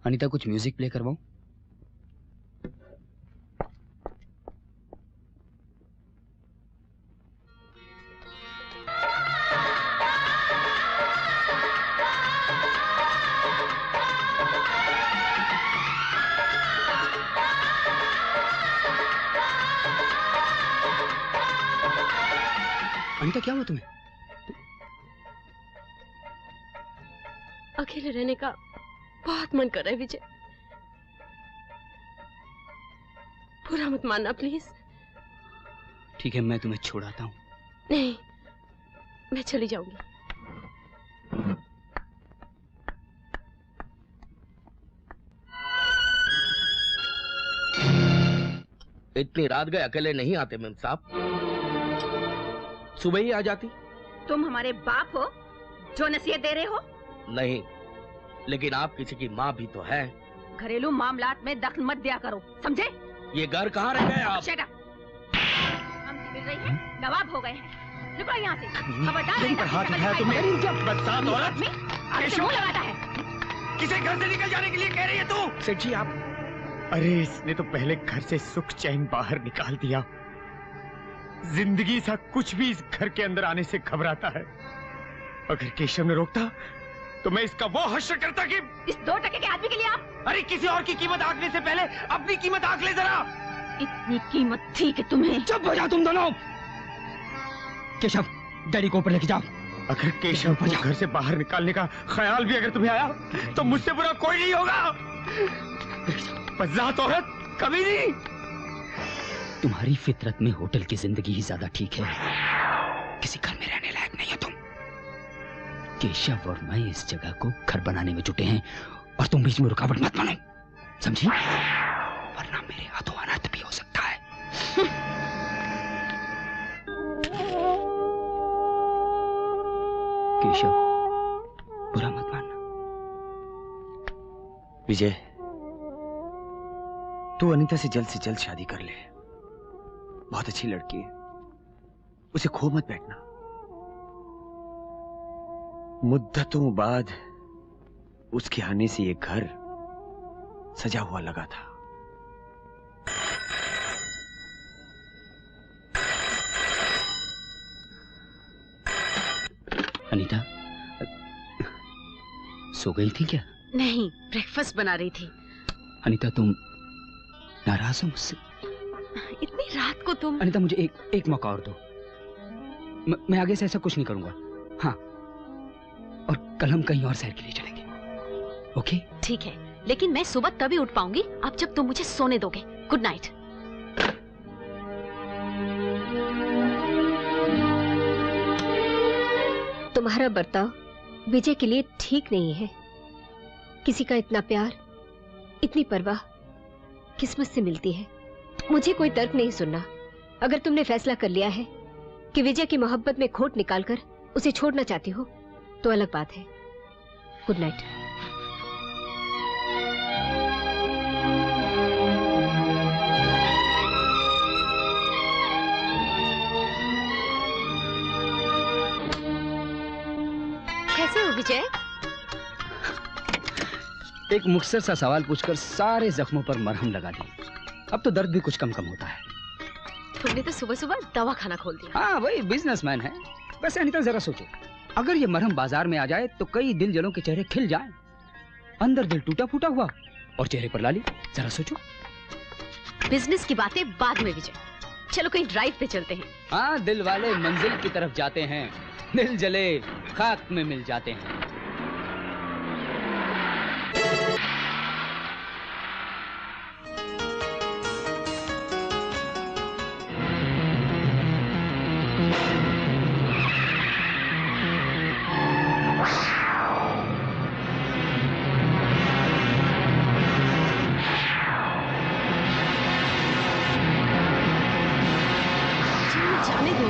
अनीता, कुछ म्यूजिक प्ले करवाऊं? अनीता, क्या हुआ तुम्हें? अकेले रहने का बहुत मन कर रहा है विजय। बुरा मत मानना प्लीज। ठीक है, मैं तुम्हें छोड़ाता हूँ। नहीं, मैं चली जाऊंगी। इतनी रात गए अकेले नहीं आते मेम साहब, सुबह ही आ जाती। तुम हमारे बाप हो जो नसीहत दे रहे हो? नहीं, लेकिन आप किसी की माँ भी तो है। घरेलू मामलात में दखल मत दिया करो, समझे? ये घर कहाँ रह गए आप? Shut up! हम मिल रही हैं, नवाब हो गए हैं। निकलो यहाँ से। खबरदार तुम पर हाथ उठाया तुमने? बदसात औरत! आपसे मुंह लगाता है। किसे घर से निकल जाने के लिए कह रही है तू? सेठ जी आप। अरे इसने तो पहले घर से सुख चैन बाहर निकाल दिया। जिंदगी सा कुछ भी इस घर के अंदर आने से घबराता है। अगर केशव ने रोकता तो मैं इसका वो हश्र करता कि इस 2 टके के आदमी के लिए आप। अरे किसी और की कीमत आंकने से पहले अपनी कीमत आंक ले जरा। इतनी कीमत थी कि तुम्हें। चुप हो जाओ तुम दोनों। केशव डैडी को ऊपर लेके जाओ। अगर केशव को घर से बाहर निकालने का ख्याल भी अगर तुम्हें आया तो मुझसे बुरा कोई नहीं होगा। बदसात औरत कभी नहीं। तुम्हारी फितरत में होटल की जिंदगी ही ज्यादा ठीक है। किसी घर में रहने लायक नहीं हो तुम। केशव और मैं इस जगह को घर बनाने में जुटे हैं और तुम बीच में रुकावट मत बनो, समझी? वरना मेरे हाथों अनर्थ भी हो सकता है। केशव बुरा मत मानना। विजय, तू अनीता से जल्द शादी कर ले। बहुत अच्छी लड़की है, उसे खो मत बैठना। मुद्दतों बाद उसके आने से ये घर सजा हुआ लगा था। अनीता सो गई थी क्या? नहीं, ब्रेकफास्ट बना रही थी। अनीता तुम नाराज हो मुझसे? इतनी रात को तुम। अनीता मुझे एक मौका और दो। मैं आगे से ऐसा कुछ नहीं करूंगा। हाँ, और कल हम कहीं और सैर के लिए चलेंगे। ओके? ठीक है, लेकिन मैं सुबह तभी उठ पाऊंगी अब जब तुम मुझे सोने दोगे। Good night. तुम्हारा बर्ताव विजय के लिए ठीक नहीं है। किसी का इतना प्यार, इतनी परवाह किस्मत से मिलती है। मुझे कोई तर्क नहीं सुनना। अगर तुमने फैसला कर लिया है कि विजय की मोहब्बत में खोट निकालकर उसे छोड़ना चाहती हो तो अलग बात है। Good night. कैसे हो विजय? एक मुख्तसर सा सवाल पूछकर सारे जख्मों पर मरहम लगा दी। अब तो दर्द भी कुछ कम होता है। तुमने तो सुबह सुबह दवा खाना खोल दिया। हाँ, वही बिजनेसमैन है। वैसे अनीता जरा सोचो, अगर ये मरहम बाजार में आ जाए तो कई दिल जलों के चेहरे खिल जाएं। अंदर दिल टूटा फूटा हुआ और चेहरे पर लाली। जरा सोचो। बिजनेस की बातें बाद में विजय, चलो कहीं ड्राइव पे चलते हैं। हाँ, दिल वाले मंजिल की तरफ जाते हैं, दिल जले खाक में मिल जाते हैं। जाने दो।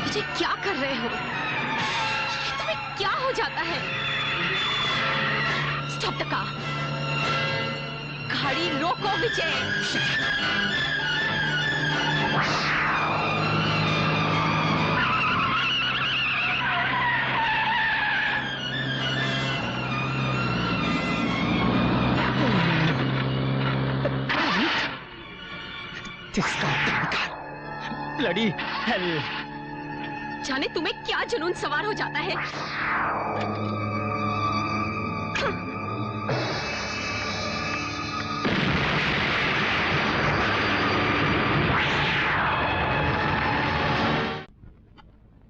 विजय क्या कर रहे हो? तुम्हें क्या हो जाता है? Stop the car. गाड़ी रोको विजय। Bloody hell. जाने तुम्हें क्या जुनून सवार हो जाता है।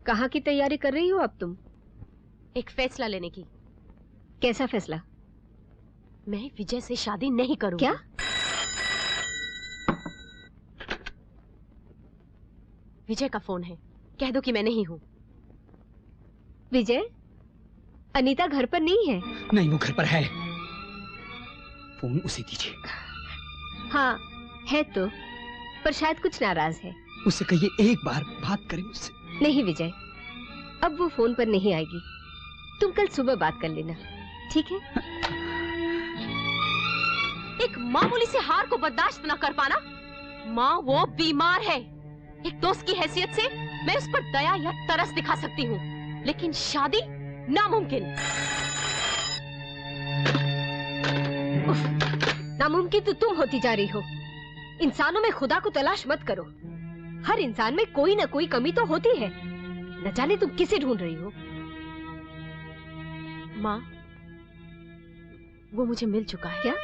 कहाँ की तैयारी कर रही हो अब तुम? एक फैसला लेने की। कैसा फैसला? मैं विजय से शादी नहीं करूंगी। क्या? विजय का फोन है, कह दो कि मैं नहीं हूँ। विजय, अनीता घर पर नहीं है। नहीं, वो घर पर है। फोन उसे दीजिए। हाँ है तो, पर शायद कुछ नाराज है। उससे कहिए एक बार बात करें उससे। नहीं विजय, अब वो फोन पर नहीं आएगी। तुम कल सुबह बात कर लेना, ठीक है? एक मामूली से हार को बर्दाश्त न कर पाना। माँ वो बीमार है। एक दोस्त की हैसियत से मैं उस पर दया या तरस दिखा सकती हूँ, लेकिन शादी नामुमकिन। नामुमकिन तो तुम होती जा रही हो। इंसानों में खुदा को तलाश मत करो। हर इंसान में कोई ना कोई कमी तो होती है। न जाने तुम किसे ढूंढ रही हो। माँ, वो मुझे मिल चुका है। क्या?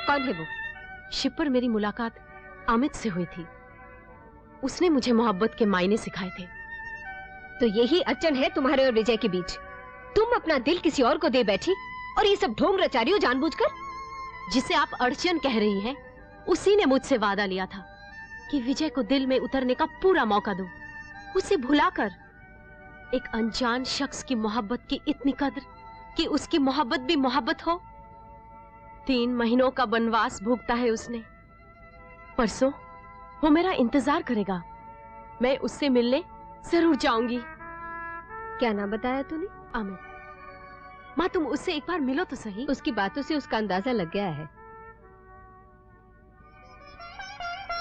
कौन है वो? शिप पर मेरी मुलाकात अमित से हुई थी। उसने मुझे मोहब्बत के मायने सिखाए थे। तो यही अड़चन है तुम्हारे और विजय के बीच। तुम अपना दिल किसी और को दे बैठी और ये सब ढोंग रचा रही हो जानबूझकर। जिसे आप अड़चन कह रही हैं, उसी ने मुझसे वादा लिया था कि विजय को दिल में उतरने का पूरा मौका दूं। उसे भुलाकर एक अनजान शख्स की मोहब्बत की इतनी कद्र कि उसकी मोहब्बत भी मोहब्बत हो। 3 महीनों का वनवास भोगता है उसने। परसों वो मेरा इंतजार करेगा। मैं उससे मिलने जरूर जाऊंगी। क्या नाम बताया तूने? अमित। माँ, तुम उससे एक बार मिलो तो सही। उसकी बातों से उसका अंदाजा लग गया है।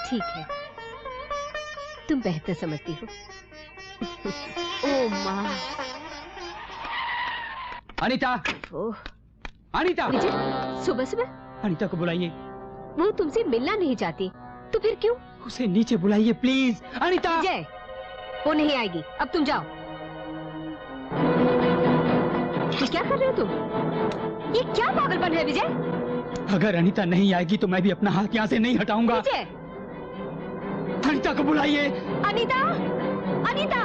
ठीक है, तुम बेहतर समझती हो। ओ माँ। अनीता! अनीता! विजय, सुबह सुबह? अनीता को बुलाइए। वो तुमसे मिलना नहीं चाहती, तो फिर क्यों? उसे नीचे बुलाइए प्लीज। अनीता! विजय, वो नहीं आएगी। अब तुम जाओ। ये क्या कर रहे हो तुम? ये क्या पागलपन है विजय? अगर अनीता नहीं आएगी तो मैं भी अपना हाथ यहाँ से नहीं हटाऊंगा। विजय! अनीता को बुलाइए। अनीता! अनीता!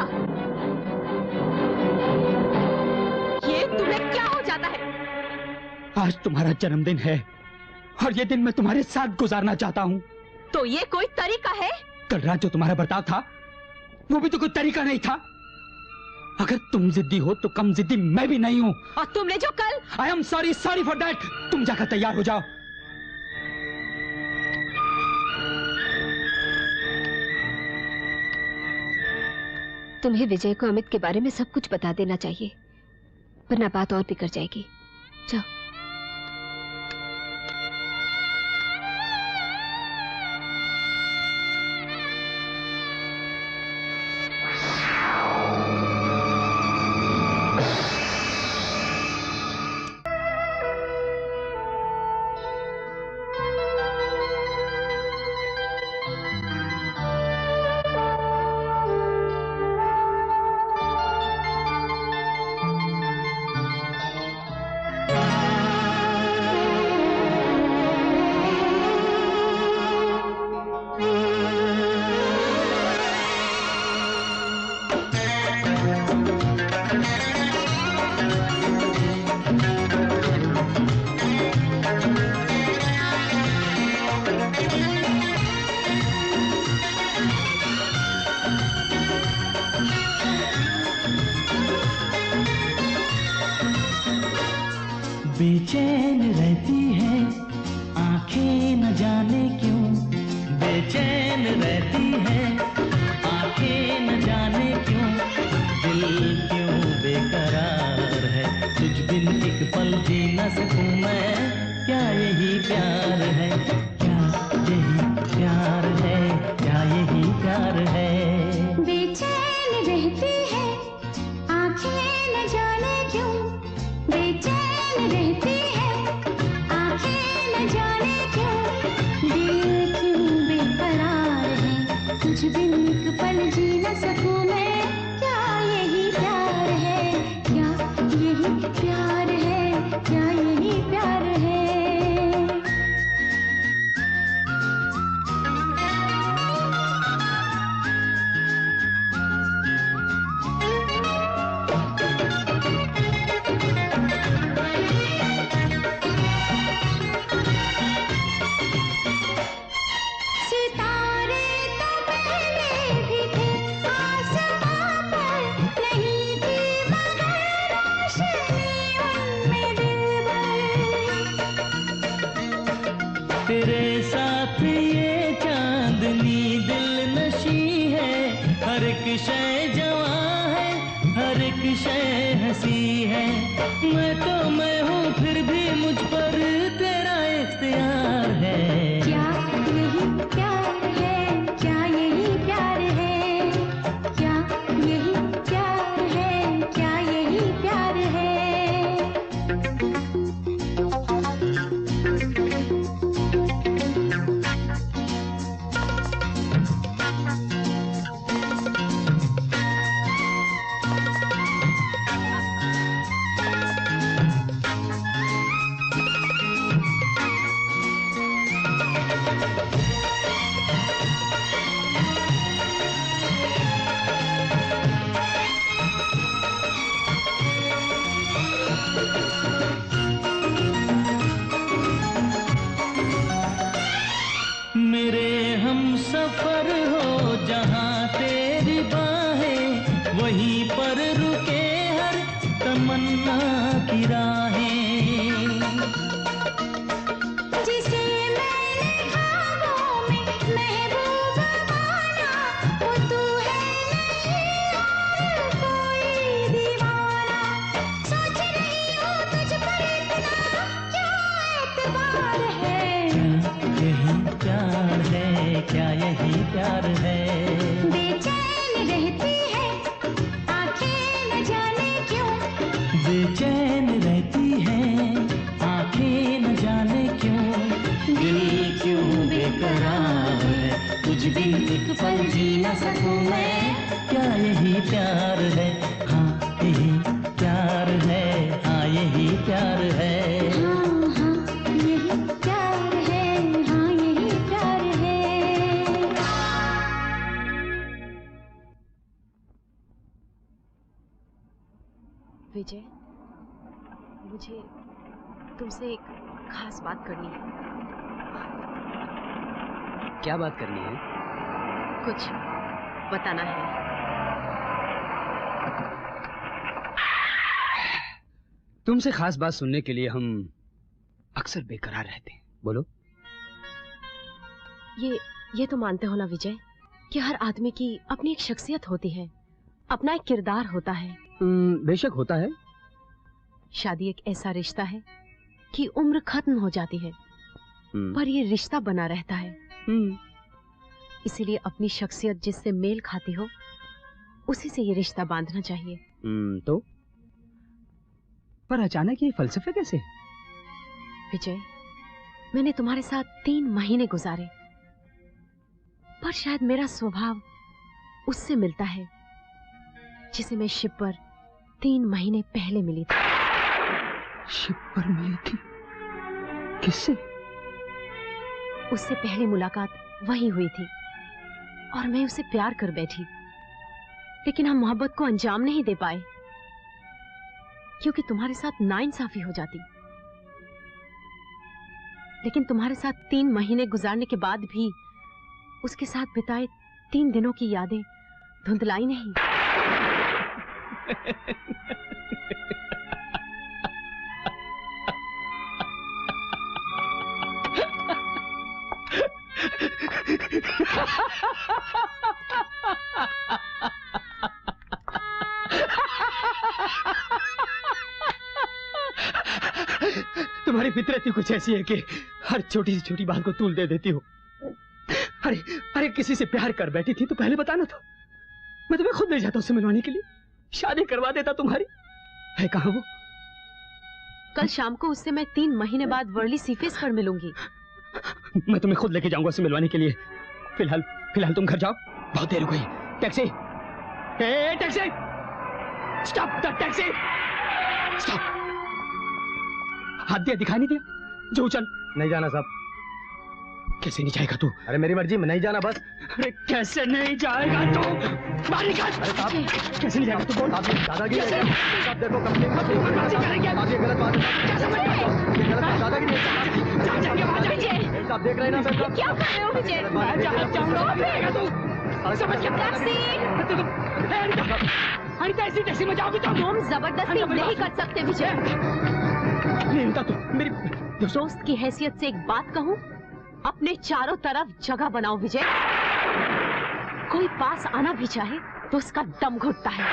ये तुम्हें क्या हो जाता है? आज तुम्हारा जन्मदिन है और ये दिन मैं तुम्हारे साथ गुजारना चाहता हूँ। तो ये कोई तरीका है? कल रात जो तुम्हारा बर्ताव था वो भी तो कोई तरीका नहीं था। अगर तुम जिद्दी हो तो कम जिद्दी मैं भी नहीं हूँ। और तुमने जो कल... I am sorry for that. तुम जाकर तैयार हो जाओ। तुम्हें विजय को अमित के बारे में सब कुछ बता देना चाहिए, वरना बात और बिगड़ जाएगी। जाओ। बेचैन रहती है आंखें न जाने क्यों, बेचैन रहती है आंखें न जाने क्यों, दिल क्यों बेकरार है, तुझ बिन एक पल जी न सकूं मैं, क्या यही प्यार है, क्या यही प्यार है, क्या यही प्यार है। बेचैन रहती है आंखें न जाने क्यों, बेचैन रहती है आंखें न जाने क्यों, दिल क्यों बेकरार है, तुझ बिन एक पल जी न सकूं मैं, क्या यही प्यार है, क्या यही प्यार है, क्या यही प्यार है। सितारे तो पहले भी थे आसमां पर, नहीं थी मगर रोशनी उनमें दिलबर। तेरे साथ ये चांदनी मैं तो मैं हूँ फिर भी मुझ पर तेरा इख्तियार है। क्या यही प्यार है, क्या यही प्यार है, क्या यही प्यार है, क्या यही प्यार है। मेरे हम सफर हो जहाँ तेरी बाहें, वहीं पर रुके हर तमन्ना की राहें। जिसे मैंने ख्वाबों में महबूब माना, वो तू है नहीं और कोई दीवाना। सोच रही हूँ तुझ पर इतना क्या एतबार है। यही प्यार है, क्या यही प्यार है। बेचैन रहती है आंखें न जाने क्यों, बेचैन रहती है आंखें न जाने क्यों। दिल क्यों बेकरार है, कुछ भी एक पल जी न सकूं मैं। क्या यही प्यार है, हाँ यही प्यार है, हाँ यही प्यार है। हाँ हाँ यही प्यार है, हाँ यही प्यार है। विजय, मुझे तुमसे एक खास बात करनी है। क्या बात करनी है? कुछ बताना है। तुमसे खास बात सुनने के लिए हम अक्सर बेकरार रहते हैं। बोलो। ये तो मानते हो ना विजय कि हर आदमी की अपनी एक शख्सियत होती है, अपना एक किरदार होता है। बेशक होता है। शादी एक ऐसा रिश्ता है कि उम्र खत्म हो जाती है पर ये रिश्ता बना रहता है। इसीलिए अपनी शख्सियत जिससे मेल खाती हो उसी से ये रिश्ता बांधना चाहिए। तो पर अचानक ये फलसफे कैसे? विजय, मैंने तुम्हारे साथ 3 महीने गुजारे पर शायद मेरा स्वभाव उससे मिलता है जिसे मैं शिप पर 3 महीने पहले मिली थी। शिप पर मिली थी? किससे? उससे पहली मुलाकात वही हुई थी और मैं उसे प्यार कर बैठी, लेकिन हम मोहब्बत को अंजाम नहीं दे पाए क्योंकि तुम्हारे साथ नाइंसाफी हो जाती। लेकिन तुम्हारे साथ 3 महीने गुजारने के बाद भी उसके साथ बिताए 3 दिनों की यादें धुंधलाई नहीं। तुम्हारी फितरत ही कुछ ऐसी है कि हर छोटी से छोटी बात को तूल दे देती हो। अरे किसी से प्यार कर बैठी थी तो पहले बताना था। मैं तुम्हें खुद ले जाता उससे मिलवाने के लिए, शादी करवा देता तुम्हारी। है कहाँ वो? कल शाम को उससे मैं 3 महीने बाद वर्ली सीफेस पर मिलूंगी। मैं तुम्हें खुद लेके जाऊंगा उससे मिलवाने के लिए। फिलहाल तुम घर जाओ, बहुत देर हो गई। Taxi, taxi, stop the taxi, stop. हाथ दिया, दिखाई नहीं दिया? जो चल। नहीं जाना साहब। कैसे नहीं जाएगा तू? अरे मेरी मर्जी, मैं नहीं जाना बस। अरे कैसे नहीं जाएगा तू? बाहर निकल। अरे साहब कैसे नहीं जाएगा तू? बोल। दादागिरी है। साहब देखो कंप्लेन मत करो। आप ये गलत बात है। ये गलत बात, दादागिरी है। साहब देख रहे हैं ना मैं क्या कर रहे हो विजय? टैक्सी में जाओगी तो तुम जबरदस्ती नहीं कर सकते विजय। नहीं होता तो मेरी दोस्त की हैसियत से एक बात कहूं, अपने चारों तरफ जगह बनाओ विजय। कोई पास आना भी चाहे तो उसका दम घुटता है।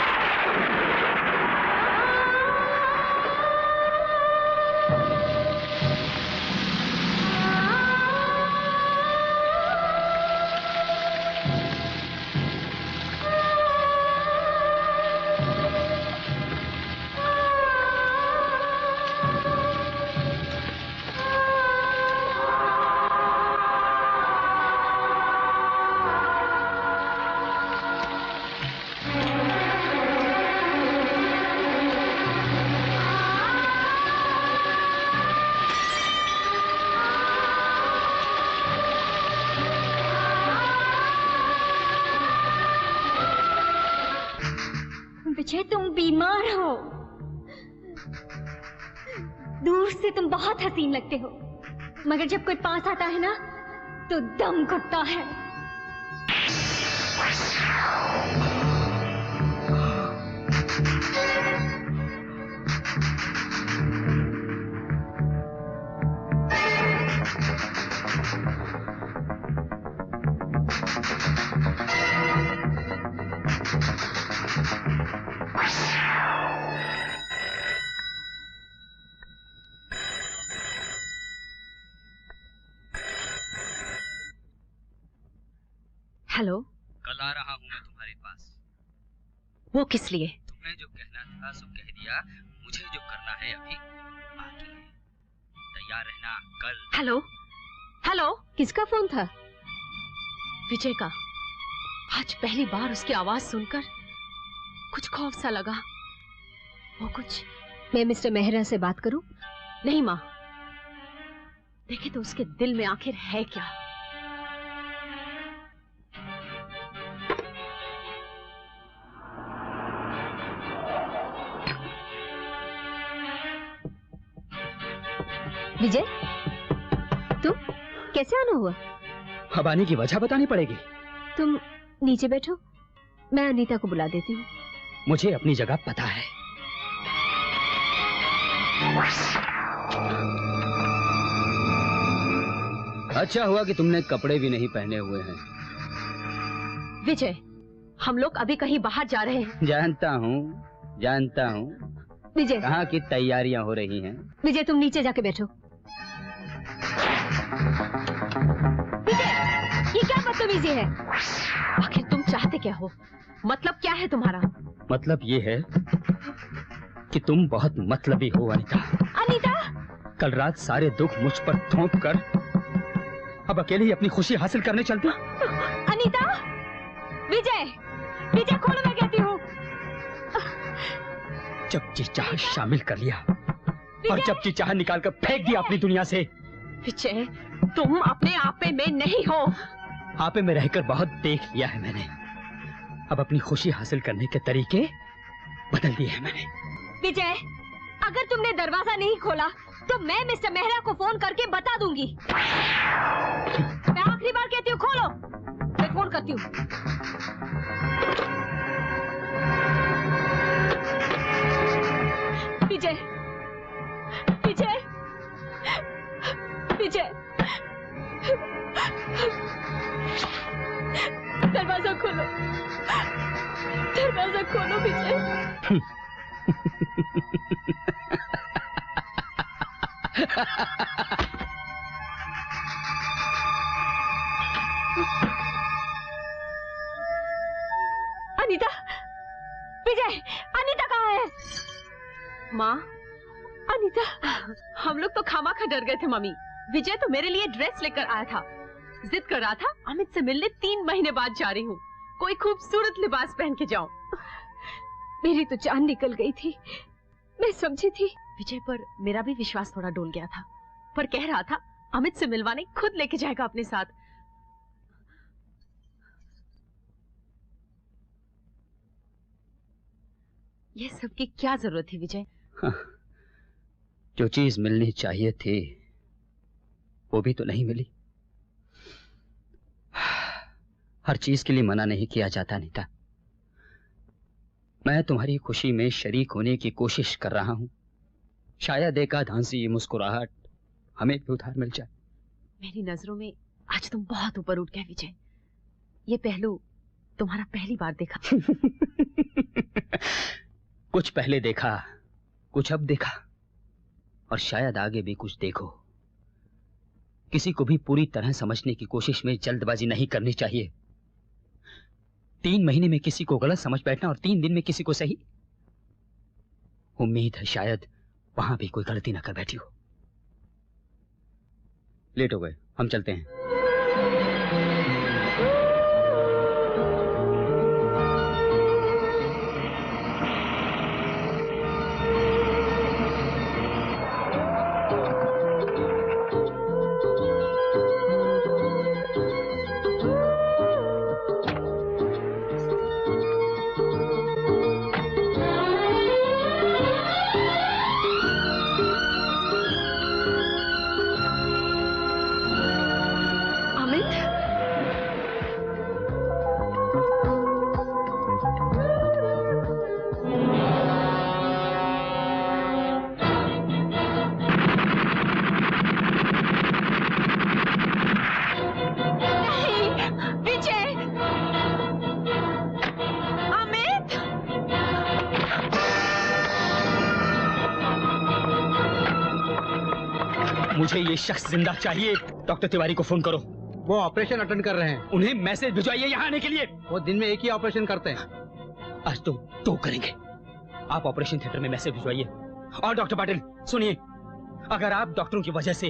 विजय तुम बीमार हो। दूर से तुम बहुत हसीन लगते हो, मगर जब कोई पास आता है ना तो दम घुटता है। हेलो, कल आ रहा हूँ मैं तुम्हारे पास। वो किस लिए? तुम्हें जो कहना था सो कह दिया, मुझे जो करना है अभी बाकी है। तैयार रहना कल। हेलो हेलो, किसका फोन था? विजय का। आज पहली बार उसकी आवाज सुनकर कुछ खौफ सा लगा। वो कुछ। मैं मिस्टर मेहरा से बात करूं? नहीं माँ, देखे तो उसके दिल में आखिर है क्या। विजय, तुम कैसे आना हुआ? अब आने की वजह बतानी पड़ेगी। तुम नीचे बैठो, मैं अनीता को बुला देती हूँ। मुझे अपनी जगह पता है। अच्छा हुआ कि तुमने कपड़े भी नहीं पहने हुए हैं। विजय, हम लोग अभी कहीं बाहर जा रहे हैं। जानता हूँ। विजय, कहाँ की तैयारियां हो रही हैं? विजय तुम नीचे जाके बैठो। विजय, ये क्या बदतमीजी है? आखिर तुम चाहते क्या हो? मतलब क्या है तुम्हारा? मतलब ये है कि तुम बहुत मतलबी हो अनीता। अनीता! कल रात सारे दुख मुझ पर थोप कर अब अकेले ही अपनी खुशी हासिल करने चलती। अनीता! विजय, विजय खोलो, मैं कहती हूँ। जब जी चाह शामिल कर लिया और जब जी चाह निकाल कर फेंक दिया अपनी दुनिया से। विजय, तुम अपने आपे में नहीं हो। आपे में रहकर बहुत देख लिया है मैंने। अब अपनी खुशी हासिल करने के तरीके बदल दिए हैं मैंने। विजय, अगर तुमने दरवाजा नहीं खोला तो मैं मिस्टर मेहरा को फोन करके बता दूंगी। मैं आखिरी बार कहती हूँ, खोलो। मैं फोन करती हूँ। विजय, विजय, विजय, दरवाजा खोलो, दरवाजा खोलो विजय। अनीता, विजय, अनीता कहाँ है? माँ, अनीता, हम लोग तो खामाखा डर गए थे मम्मी। विजय तो मेरे लिए ड्रेस लेकर आया था, जिद कर रहा था अमित से मिलने 3 महीने बाद जा रही हूँ, कोई खूबसूरत लिबास पहन के जाऊं। मेरी तो जान निकल गई थी, मैं समझी थी। विजय पर मेरा भी विश्वास थोड़ा डोल गया था, पर कह रहा था अमित से मिलवाने खुद लेके जाएगा अपने साथ। ये सब की क्या जरूरत थी विजय? हाँ, जो चीज मिलनी चाहिए थी वो भी तो नहीं मिली। हर चीज के लिए मना नहीं किया जाता अनीता। मैं तुम्हारी खुशी में शरीक होने की कोशिश कर रहा हूं। शायद एक आध हंसी मुस्कुराहट हमें भी उधार मिल जाए। मेरी नजरों में आज तुम बहुत ऊपर उठ गए विजय। ये पहलू तुम्हारा पहली बार देखा। कुछ पहले देखा, कुछ अब देखा, और शायद आगे भी कुछ देखो। किसी को भी पूरी तरह समझने की कोशिश में जल्दबाजी नहीं करनी चाहिए। 3 महीने में किसी को गलत समझ बैठना और 3 दिन में किसी को सही। उम्मीद है शायद वहां भी कोई गलती ना कर बैठी हो। लेट हो गए, हम चलते हैं। मुझे ये शख्स जिंदा चाहिए। डॉक्टर तिवारी को फोन करो। वो ऑपरेशन अटेंड कर रहे हैं। उन्हें मैसेज भिजवाइए यहाँ आने के लिए। वो दिन में एक ही ऑपरेशन करते हैं। आज तो 2 करेंगे। आप ऑपरेशन थिएटर में मैसेज भिजवाइए। और डॉक्टर पाटिल सुनिए, अगर आप डॉक्टरों की वजह से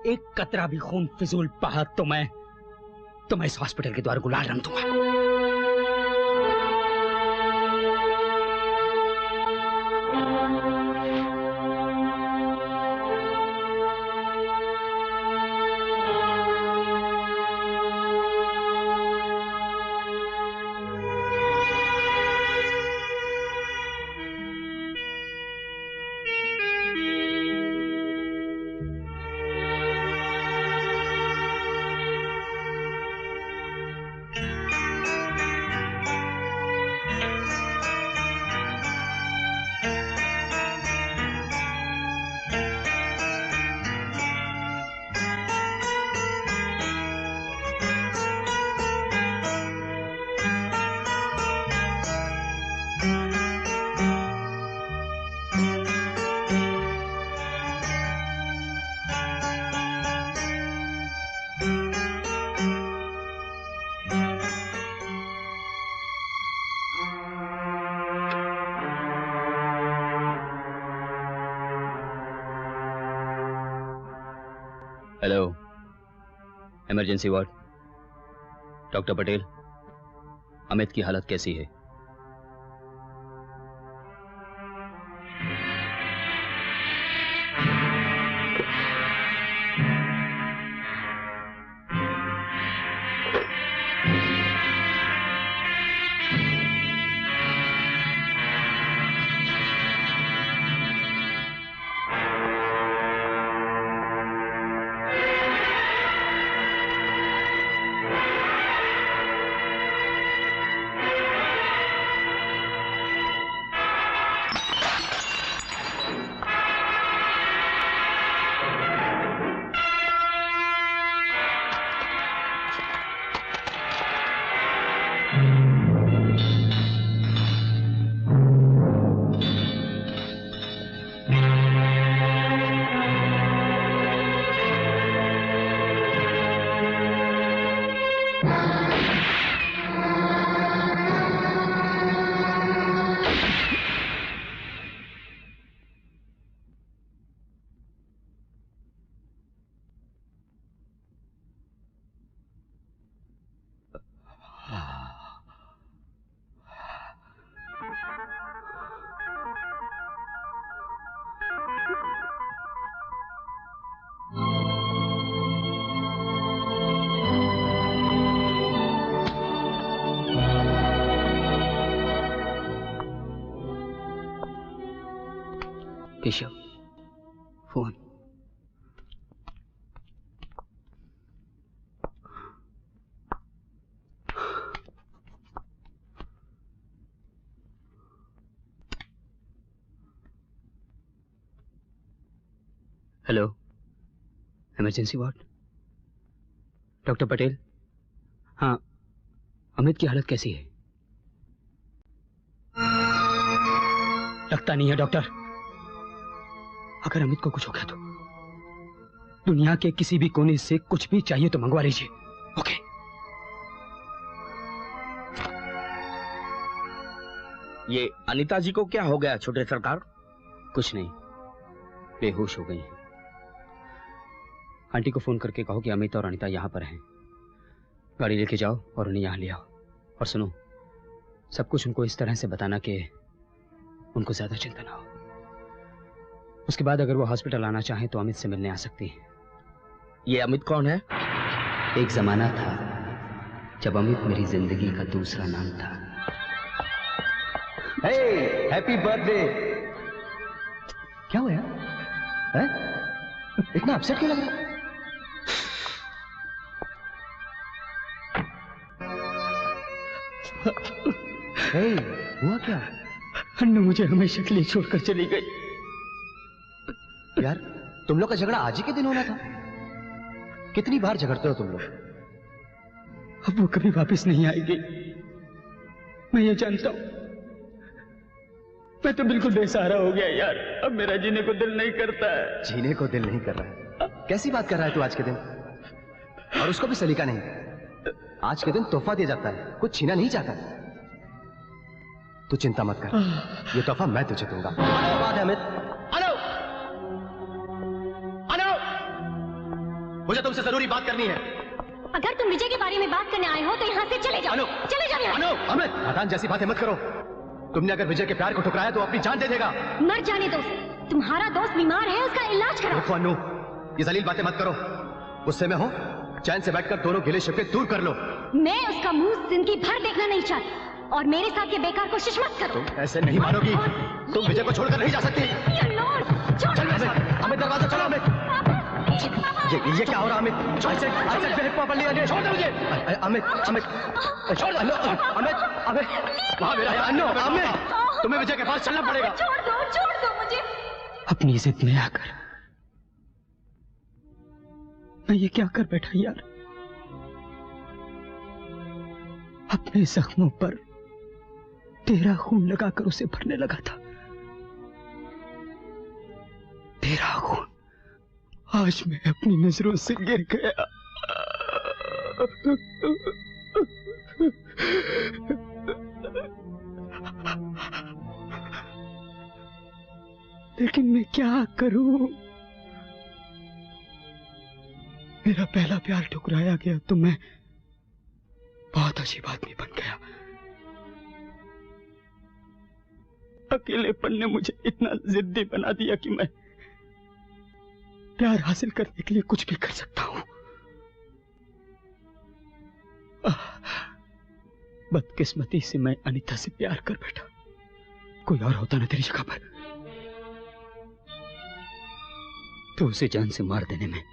एक कतरा भी खून फिजूल बहा तो मैं इस हॉस्पिटल के द्वार को लाल रंग दूंगा। Hello, emergency ward. Doctor Patel, Amit की हालत कैसी है? Keshav, phone. Hello, emergency ward. Doctor Patel. हाँ, अमित की हालत कैसी है? लगता नहीं है डॉक्टर। अगर अमित को कुछ हो गया तो दुनिया के किसी भी कोने से कुछ भी चाहिए तो मंगवा लीजिए। ओके। ये अनीता जी को क्या हो गया छोटे सरकार? कुछ नहीं, बेहोश हो गई हैं। आंटी को फोन करके कहो कि अमित और अनीता यहां पर हैं। गाड़ी लेके जाओ और उन्हें यहां ले आओ। और सुनो, सब कुछ उनको इस तरह से बताना कि उनको ज्यादा चिंता ना हो। उसके बाद अगर वो हॉस्पिटल आना चाहे तो अमित से मिलने आ सकती हैं। ये अमित कौन है? एक जमाना था जब अमित मेरी जिंदगी का दूसरा नाम था। Happy birthday. क्या हुआ यार? है? इतना अपसेट क्यों लग रहा है? हुआ क्या? अन्नू मुझे हमेशा के लिए छोड़कर चली गई। यार, तुम लोग का झगड़ा आज ही के दिन होना था। कितनी बार झगड़ते हो तुम लोग? अब वो कभी वापस नहीं आएगी, मैं ये जानता हूं। मैं तो बिल्कुल बेसहारा हो गया यार। अब मेरा जीने को दिल नहीं करता है। जीने को दिल नहीं कर रहा है कैसी बात कर रहा है तू आज के दिन? और उसको भी सलीका नहीं। आज के दिन तोहफा दिया जाता है, कुछ छीना नहीं जाता। तू चिंता मत कर, ये तोहफा मैं तुझे दूंगा। बात है अमित। अनु! अनु! मुझे तुमसे जरूरी बात करनी है। अगर तुम विजय के बारे में बात करने आए हो तो यहाँ से चले जाओ। चले जाओ यहाँ। अनु! अमित! नादान जैसी बातें मत करो। तुमने अगर विजय के प्यार को ठुकराया तो अपनी जान दे देगा। मर जाने दो उसे। तुम्हारा दोस्त बीमार है, उसका इलाज कराओ। देखो अनु, ये जलील बातें मत करो। गुस्से में हो, चैन से बैठकर दोनों गिले शिकवे दूर कर लो। मैं उसका मुंह जिंदगी भर देखना नहीं चाहती, और मेरे साथ ये बेकार कोशिश मत करो। तुम ऐसे नहीं मानोगी। तुम विजय को छोड़कर नहीं जा सकती। चल अमित, दरवाजा चलो अमित। ये क्या हो रहा अमित? छोड़ दे मुझे। अमित, अमित, छोड़ दो। अमित, अमित, वहाँ मेरा है। अमित, तुम्हें विजय के पास चलना पड़ेगा। छोड़ दो मुझे। अपनी जिद में आकर मैं ये क्या कर बैठा यार? अपने जख्मों पर तेरा खून लगाकर उसे भरने लगा था। तेरा खून आज मैं अपनी नजरों से गिर गया। लेकिन मैं क्या करूं? मेरा पहला प्यार ठुकराया गया तो मैं बहुत अजीब आदमी बन गया। अकेलेपन ने मुझे इतना जिद्दी बना दिया कि मैं प्यार हासिल करने के लिए कुछ भी कर सकता हूं। बदकिस्मती से मैं अनीता से प्यार कर बैठा। कोई और होता ना तेरी जगह पर तो उसे जान से मार देने में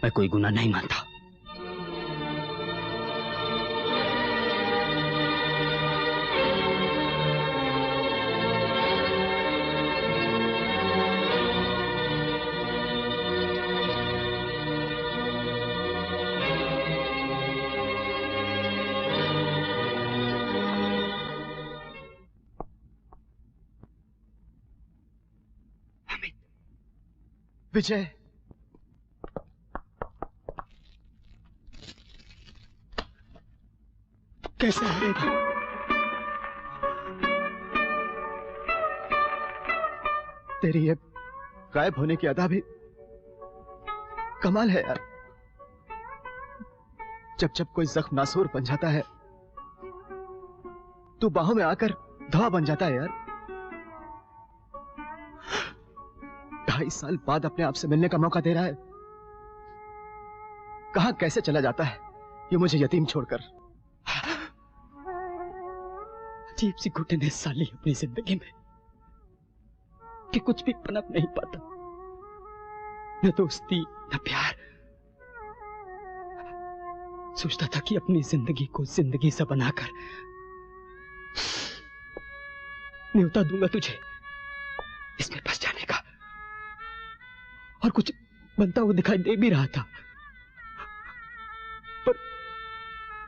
मैं कोई गुनाह नहीं मानता। विजय, कैसे है? तेरी ये गायब होने की अदा भी कमाल है यार। जब जब कोई जख्म नासूर बन जाता है तू बाहों में आकर दवा बन जाता है यार। 2.5 साल बाद अपने आप से मिलने का मौका दे रहा है। कहां कैसे चला जाता है ये मुझे यतीम छोड़कर। अजीब सी घुटने साली अपनी जिंदगी में कि कुछ भी पनप नहीं पाता, न दोस्ती न प्यार। सोचता था कि अपनी जिंदगी को जिंदगी सा बनाकर न्योता दूंगा तुझे इसमें फंस जाने का, और कुछ बनता हुआ दिखाई दे भी रहा था, पर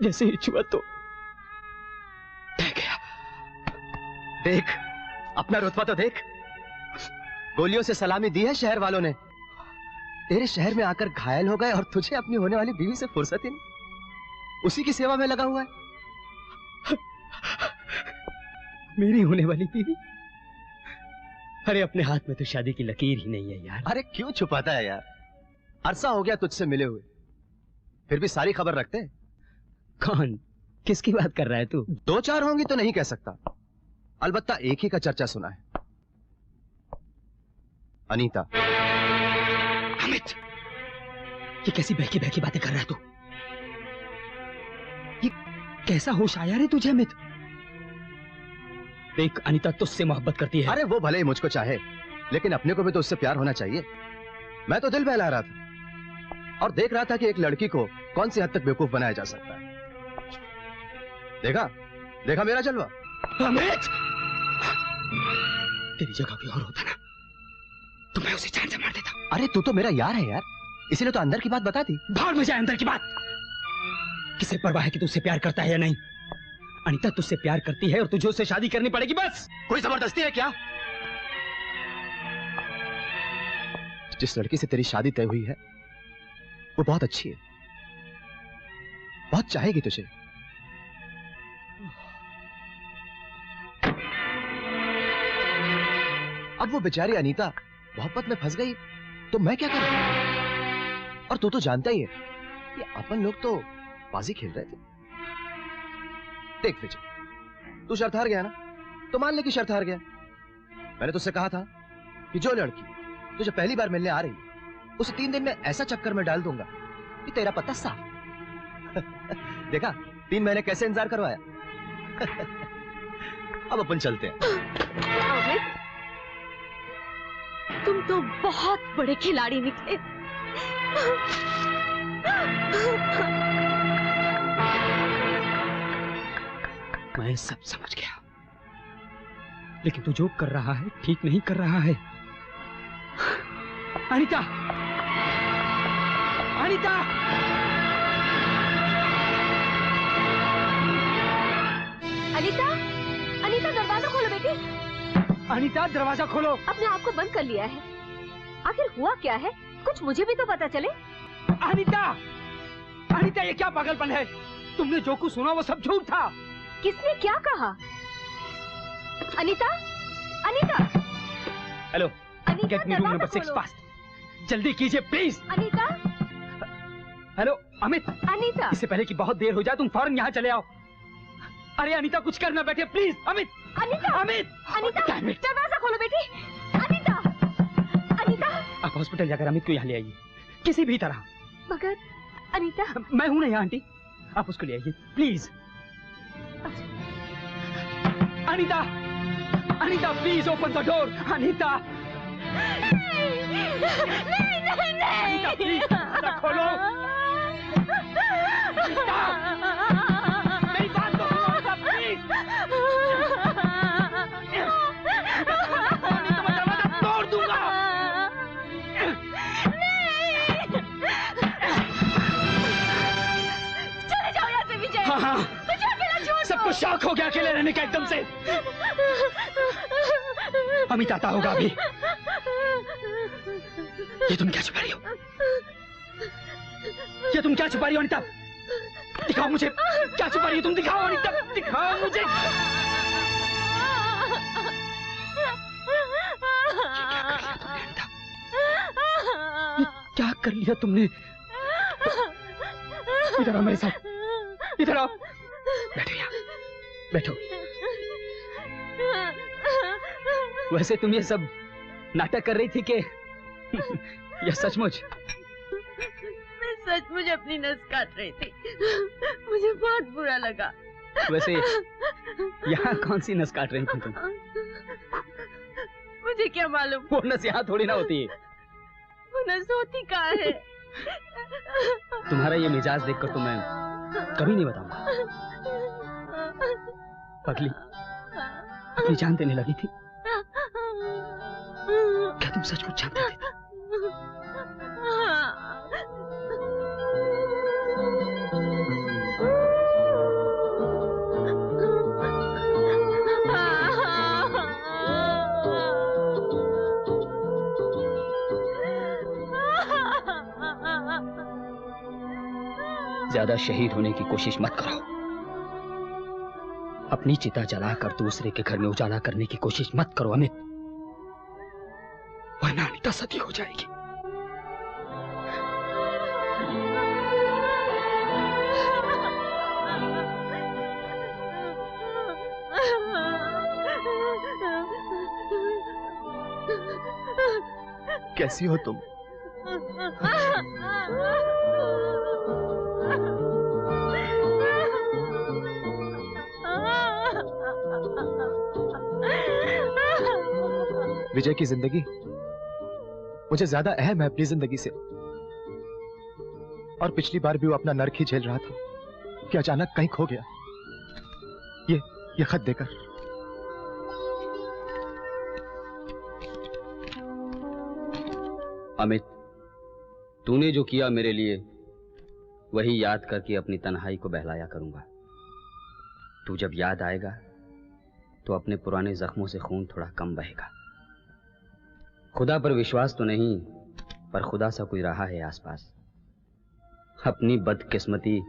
जैसे ही छुआ तो बह गया। देख अपना रुतबा तो देख। गोलियों से सलामी दी है शहर वालों ने। तेरे शहर में आकर घायल हो गए और तुझे अपनी होने वाली बीवी से फुर्सत ही नहीं। उसी की सेवा में लगा हुआ है। मेरी होने वाली बीवी? अरे अपने हाथ में तो शादी की लकीर ही नहीं है यार। अरे क्यों छुपाता है यार? अरसा हो गया तुझसे मिले हुए, फिर भी सारी खबर रखते हैं। कौन? किसकी बात कर रहा है तू? 2-4 होंगी तो नहीं कह सकता, अलबत्ता एक ही का चर्चा सुना है। अनीता। अमित, ये कैसी बहकी बहकी बातें कर रहा है तू? ये कैसा होश आया रे तुझे अमित? देख अनीता तुझसे मोहब्बत करती है। अरे वो भले ही मुझको चाहे, लेकिन अपने को भी तो उससे प्यार होना चाहिए। मैं तो दिल बहला रहा था और देख रहा था कि एक लड़की को कौन सी हद तक बेवकूफ बनाया जा सकता है। देखा देखा मेरा जलवा। अमित, तेरी जगह कोई और होता ना तो मैं उसे जान से मार देता। अरे तू तो मेरा यार है यार, इसीलिए तो अंदर की बात बता दी। भाड़ में जाए अंदर की बात। किसे परवाह है कि तुझसे प्यार करता है या नहीं? अनीता तुझसे प्यार करती है और तुझे उससे शादी करनी पड़ेगी बस। कोई जबरदस्ती है क्या? जिस लड़की से तेरी शादी तय हुई है वो बहुत अच्छी है, बहुत चाहेगी तुझे। अब वो बेचारी अनीता मोहब्बत में फंस गई तो मैं क्या करूं? और तू तो जानता ही है कि अपन लोग तो बाजी खेल रहे थे। देख विजय, तू शर्त हार गया ना, तो मान ले कि शर्त हार गया। मैंने तुझसे कहा था कि जो लड़की तुझे पहली बार मिलने आ रही है उसे 3 दिन में ऐसा चक्कर में डाल दूंगा कि तेरा पता साफ। देखा 3 महीने कैसे इंतजार करवाया। अब अपन चलते हैं। अमित, तुम तो बहुत बड़े खिलाड़ी निकले। मैं सब समझ गया, लेकिन तू जो कर रहा है ठीक नहीं कर रहा है। अनीता, अनीता, अनीता, अनीता दरवाजा खोलो बेटी। अनीता दरवाजा खोलो। अपने आप को बंद कर लिया है, आखिर हुआ क्या है? कुछ मुझे भी तो पता चले। अनीता, अनीता ये क्या पागलपन है? तुमने जो कुछ सुना वो सब झूठ था। किसने क्या कहा? Anita, Anita. Hello, get me room number 6 fast. जल्दी कीजिए प्लीज। अनीता। हेलो अमित। अनीता। इससे पहले कि बहुत देर हो जाए तुम फौरन यहाँ चले आओ। अरे अनीता कुछ कर ना बैठे प्लीज। अमित, अनीता, अमित, अनीता, दरवाजा खोलो बेटी। अनीता, अनीता। आप हॉस्पिटल जाकर अमित को यहाँ ले आइए किसी भी तरह। मगर अनीता। मैं हूं ना यहाँ आंटी, आप उसको ले आइए please. Anita, Anita please open the door. Anita, नहीं, अनीता प्लीज खोलो। अनीता, मेरी बात तो सुनो अनीता प्लीज। तो मैं दरवाजा तोड़ दूंगा। चले जाओ यहाँ से विजय। हाँ, मुझे अकेला छोड़ दो। सबको शौक हो गया अकेले रहने का एकदम से। अमित आता होगा अभी। ये तुम क्या छुपा रही हो? ये तुम क्या छुपा रही हो अनीता? दिखाओ मुझे, क्या छुपा रही हो तुम? दिखाओ अनीता, दिखाओ मुझे। क्या कर लिया तुमने? इधर आओ मेरे साथ, इधर आओ। बैठो यहाँ, बैठो। वैसे तुम ये सब नाटक कर रही थी कि या सचमुच? मैं सचमुच अपनी नस काट रही थी, मुझे बहुत बुरा लगा। वैसे यहाँ कौन सी नस काट रही थी तुम? मुझे क्या मालूम, वो नस यहाँ थोड़ी ना होती है। वो नस होती कहाँ है? तुम्हारा ये मिजाज देखकर तो मैं कभी नहीं बताऊंगा। पगली अपनी जान देने लगी थी, क्या तुम सचमुच जानते थे? ज्यादा शहीद होने की कोशिश मत करो। अपनी चिता जलाकर दूसरे के घर में उजाला करने की कोशिश मत करो अमित, वरना अनीता सती हो जाएगी। कैसी हो तुम? विजय की जिंदगी मुझे ज्यादा अहम है अपनी जिंदगी से, और पिछली बार भी वो अपना नर्क ही झेल रहा था कि अचानक कहीं खो गया। ये खत देकर। अमित, तूने जो किया मेरे लिए वही याद करके अपनी तन्हाई को बहलाया करूंगा। तू जब याद आएगा तो अपने पुराने जख्मों से खून थोड़ा कम बहेगा। खुदा पर विश्वास तो नहीं, पर खुदा सा कोई रहा है आसपास। अपनी बदकिस्मती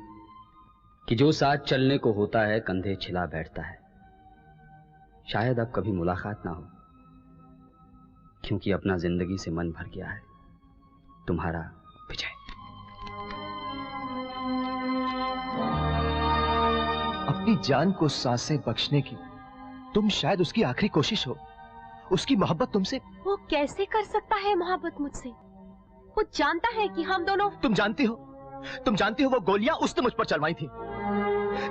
कि जो साथ चलने को होता है कंधे छिला बैठता है। शायद अब कभी मुलाकात ना हो, क्योंकि अपना जिंदगी से मन भर गया है। तुम्हारा विजय। अपनी जान को सांसें बख्शने की तुम शायद उसकी आखिरी कोशिश हो। उसकी मोहब्बत तुमसे। वो कैसे कर सकता है मोहब्बत मुझसे? वो जानता है कि हम दोनों। तुम जानती हो वो गोलियां उसने मुझ पर चलवाई थी।